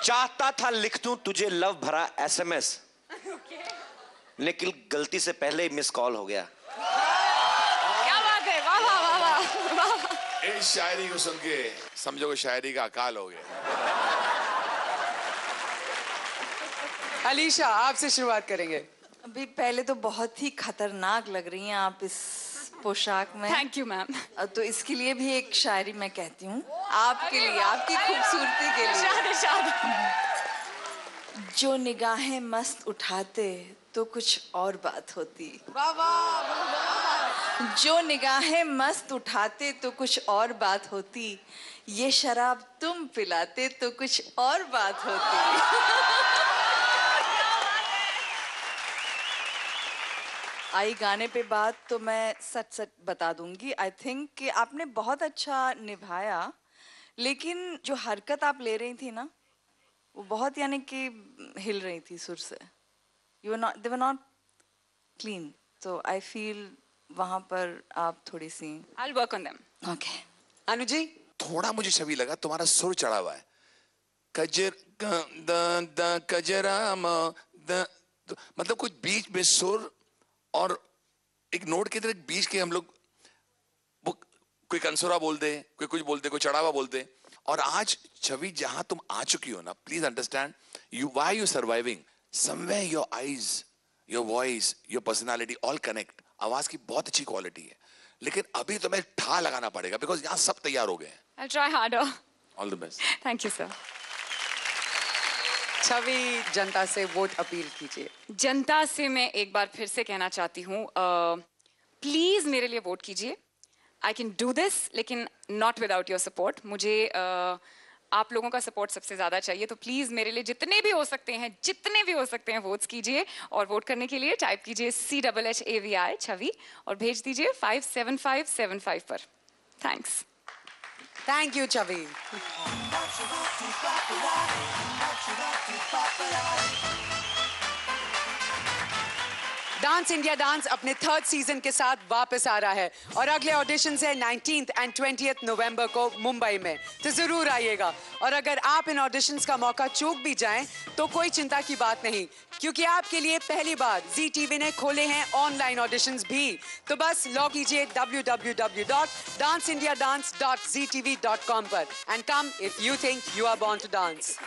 चाहता था लिख दूं तुझे लव भरा SMS, लेकिन गलती से पहले ही मिस कॉल हो गया। क्या बात है, वाह वाह वाह वाह वाह। इस शायरी को सुन के समझो कि शायरी का अकाल हो गया। अलीशा, आपसे शुरुआत करेंगे। अभी पहले तो बहुत ही खतरनाक लग रही हैं आप इस पोशाक में। Thank you ma'am. तो इसके लिए भी एक शायरी मैं कहती हूँ आपके लिए, आपकी खूबसूरती के लिए। शाद शाद। जो निगाहें मस्त उठाते तो कुछ और बात होती। वाह वाह। जो निगाहें मस्त उठाते तो कुछ और बात होती, ये शराब तुम पिलाते तो कुछ और बात होती। आई गाने पे बात तो मैं सच सच बता दूंगी। आई थिंक कि आपने बहुत अच्छा निभाया, लेकिन जो हरकत आप ले रही थी ना, वो बहुत यानी कि हिल रही थी सुर से। they were not clean. So I feel वहाँ पर आप थोड़ी सी I'll work on them. Okay. Anu ji, थोड़ा मुझे छवि लगा तुम्हारा सुर चढ़ा हुआ है। कजराम मतलब कुछ बीच में सुर और एक नोट के तरह बीच के हम लोग कोई कंसोरा बोल दे, कोई कुछ बोल दे, कोई चढ़ावा बोल दे। और आज छवि जहां तुम आ चुकी हो ना, please understand you why you surviving. Somewhere your eyes, your voice, your personality all connect. आवाज की बहुत अच्छी क्वालिटी है, लेकिन अभी तुम्हें ठा लगाना पड़ेगा बिकॉज यहाँ सब तैयार हो गए हैं। I'll try harder. All the best. Thank you, sir. छवि, जनता से वोट अपील कीजिए। जनता से मैं एक बार फिर से कहना चाहती हूँ, प्लीज मेरे लिए वोट कीजिए। आई कैन डू दिस, लेकिन नॉट विदाउट योर सपोर्ट। मुझे आप लोगों का सपोर्ट सबसे ज्यादा चाहिए, तो प्लीज मेरे लिए जितने भी हो सकते हैं वोट्स कीजिए। और वोट करने के लिए टाइप कीजिए CHHAVI छवि और भेज दीजिए 57575 पर। Thanks. Thank you Chhavi. Dance India dance अपने 3rd सीजन के साथ वापस आ रहा है और अगले ऑडिशंस है 19th and 20th नवंबर को मुंबई में, तो जरूर आइएगा। और अगर आप इन ऑडिशंस का मौका चूक भी जाएं तो कोई चिंता की बात नहीं, क्योंकि आपके लिए पहली बार ZTV ने खोले हैं ऑनलाइन ऑडिशंस भी। तो बस लॉग कीजिए www.danceindiadance.ztv.com पर and come if you think you are born to dance.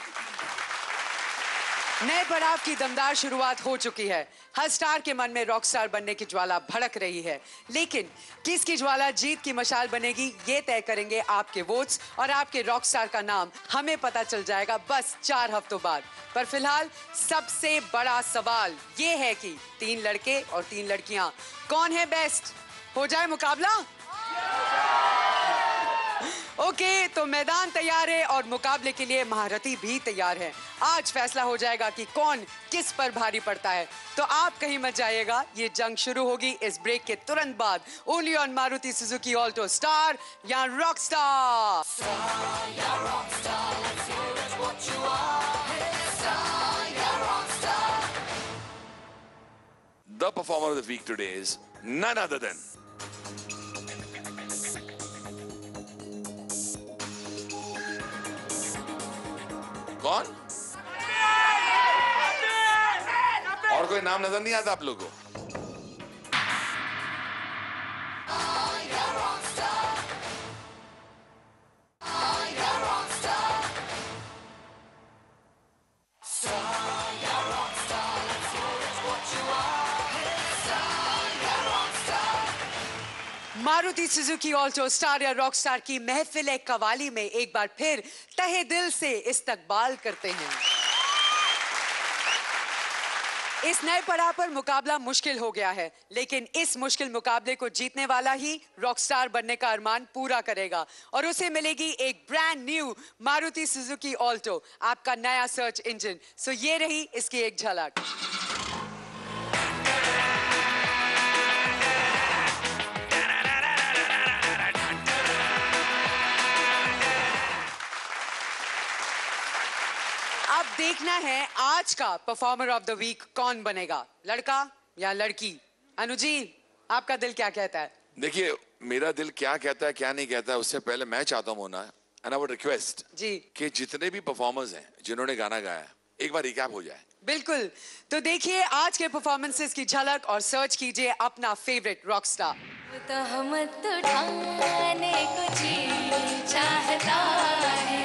नए पड़ाव की दमदार शुरुआत हो चुकी है। हर स्टार के मन में रॉक स्टार बनने की ज्वाला भड़क रही है, लेकिन किसकी ज्वाला जीत की मशाल बनेगी ये तय करेंगे आपके वोट्स, और आपके रॉक स्टार का नाम हमें पता चल जाएगा बस 4 हफ्तों बाद। पर फिलहाल सबसे बड़ा सवाल ये है कि 3 लड़के और 3 लड़कियां कौन है बेस्ट? हो जाए मुकाबला? ओके, तो मैदान तैयार है और मुकाबले के लिए महारथी भी तैयार है। आज फैसला हो जाएगा कि कौन किस पर भारी पड़ता है, तो आप कहीं मत जाइएगा। ये जंग शुरू होगी इस ब्रेक के तुरंत बाद, only on Maruti Suzuki Alto. Star या rock star? The performer of the week today is none other than कौन? और कोई नाम नजर नहीं आता आप लोगों को? मारुति सुजुकी ऑल्टो स्टार या रॉक स्टार की महफिल कवाली में एक बार फिर तहे दिल से इस्तकबाल करते हैं। इस नए पड़ाव पर मुकाबला मुश्किल हो गया है, लेकिन इस मुश्किल मुकाबले को जीतने वाला ही रॉक स्टार बनने का अरमान पूरा करेगा और उसे मिलेगी एक brand new Maruti Suzuki Alto, आपका नया सर्च इंजन। सो ये रही इसकी एक झलक। अब देखना है आज का परफॉर्मर ऑफ द वीक कौन बनेगा, लड़का या लड़की। अनु जी, आपका दिल क्या कहता है? देखिए, मेरा दिल क्या कहता है क्या नहीं कहता है उससे पहले मैं चाहता हूं Mona, and I would request जी कि जितने भी परफॉर्मर्स हैं जिन्होंने गाना गाया है एक बार रिकैप हो जाए। बिल्कुल, तो देखिए आज के परफॉर्मेंसेस की झलक और सर्च कीजिए अपना फेवरेट रॉक स्टार। तहमत उठाने को जी चाहता है,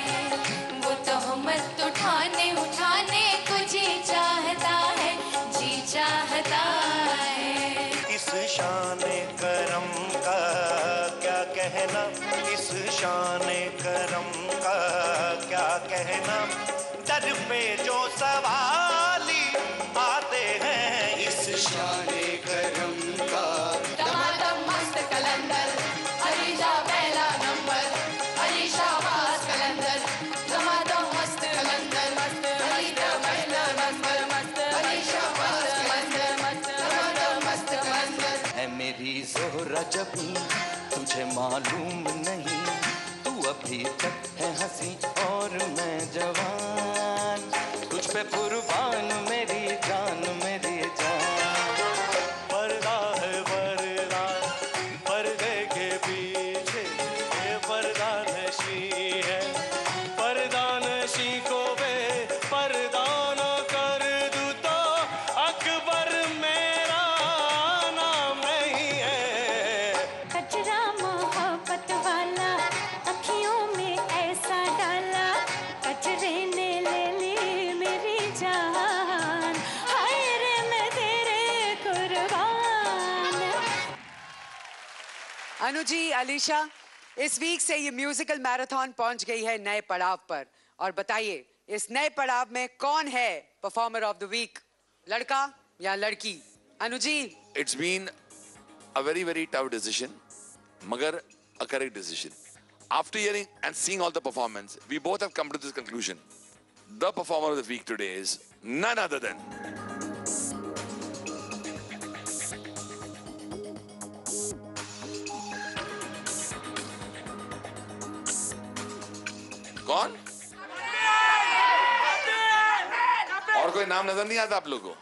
वो तहमत उठाने को जी चाहता है, जी चाहता है। इस शाने करम का क्या कहना, इस शाने करम का क्या कहना, दर पे जो सवाली आते हैं इस रजब तुझे मालूम नहीं, तू अभी तक है हंसी और मैं जवान, तुझ पे कुर्बान मेरी जान मेरी जान। पर्दा है पर्दा, पर्दे के पीछे ये पर्दा नशी है, पर्दा नशी को बे पर्दा न कर दूं तो अकबर मेरा नाम नहीं है। कचरा मोहब्बत वाला अखियों में ऐसा डाला, कचरे ने ले ली मेरी जान, हाय रे मैं तेरे कुर्बान। अनु जी, अलीशा, इस वीक से ये म्यूजिकल मैराथन पहुंच गई है नए पड़ाव पर, और बताइए इस नए पड़ाव में कौन है परफॉर्मर ऑफ द वीक, लड़का या लड़की? Anu ji. It's been a very, very tough decision, magar a correct decision. After hearing and seeing all the performance, we both have come to this conclusion. The performer of the week today is none other than कौन? और कोई नाम नजर नहीं आता आप लोगों को?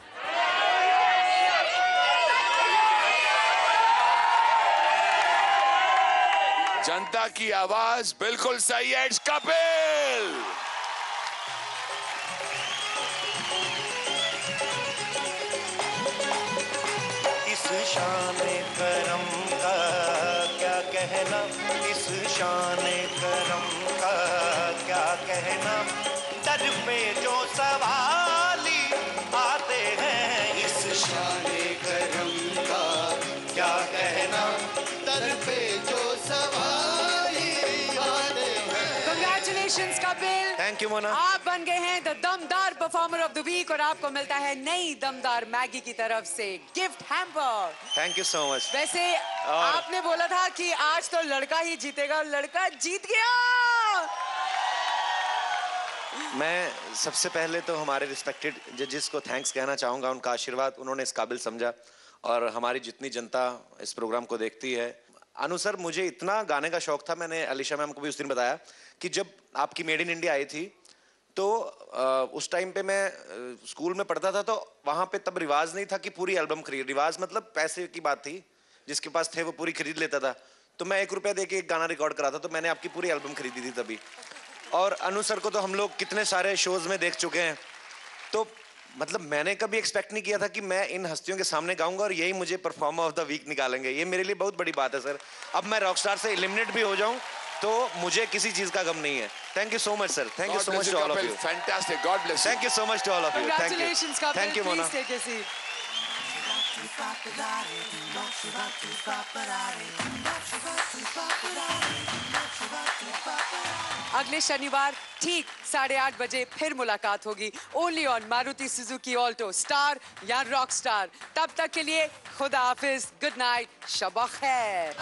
जनता की आवाज बिल्कुल सही है, इट्स कपिल। इस शान करम का क्या कहना, इस शान करम का क्या कहना, दर पे जो सवाली आते हैं, इस शान करम का क्या कहना, दर पे जो सवाली आते हैं। Congratulations Kapil. Thank you Mona. आप बन गए हैं द दमदार परफॉर्मर ऑफ द वीक, और आपको मिलता है नई दमदार मैगी की तरफ से gift hamper. Thank you so much. वैसे आपने बोला था कि आज तो लड़का ही जीतेगा, लड़का जीत गया। मैं सबसे पहले तो हमारे रिस्पेक्टेड जजेस को थैंक्स कहना चाहूँगा, उनका आशीर्वाद उन्होंने इस काबिल समझा, और हमारी जितनी जनता इस प्रोग्राम को देखती है। अनु सर, मुझे इतना गाने का शौक था, मैंने अलीशा मैम को भी उस दिन बताया कि जब आपकी मेड इन इंडिया आई थी तो उस टाइम पे मैं स्कूल में पढ़ता था, तो वहाँ पे तब रिवाज नहीं था कि पूरी एल्बम खरीद, रिवाज मतलब पैसे की बात थी, जिसके पास थे वो पूरी खरीद लेता था। तो मैं 1 रुपया दे के एक गाना रिकॉर्ड करा था, तो मैंने आपकी पूरी एल्बम खरीदी थी तभी। और अनु सर को तो हम लोग कितने सारे शोज में देख चुके हैं, तो मतलब मैंने कभी एक्सपेक्ट नहीं किया था कि मैं इन हस्तियों के सामने गाऊंगा और यही मुझे परफॉर्मर ऑफ द वीक निकालेंगे। ये मेरे लिए बहुत बड़ी बात है सर। अब मैं रॉकस्टार से एलिमिनेट भी हो जाऊं तो मुझे किसी चीज का गम नहीं है। Thank you so much sir. Thank you so much to all of you. Fantastic, god bless you. Thank you so much to all of you. Thank you. Congratulations Kapil. Thank you Mona. Please take a seat. अगले शनिवार ठीक 8:30 बजे फिर मुलाकात होगी, only on Maruti Suzuki Alto, star या rock star. तब तक के लिए खुदा हाफिज, गुड नाइट, शब खैर।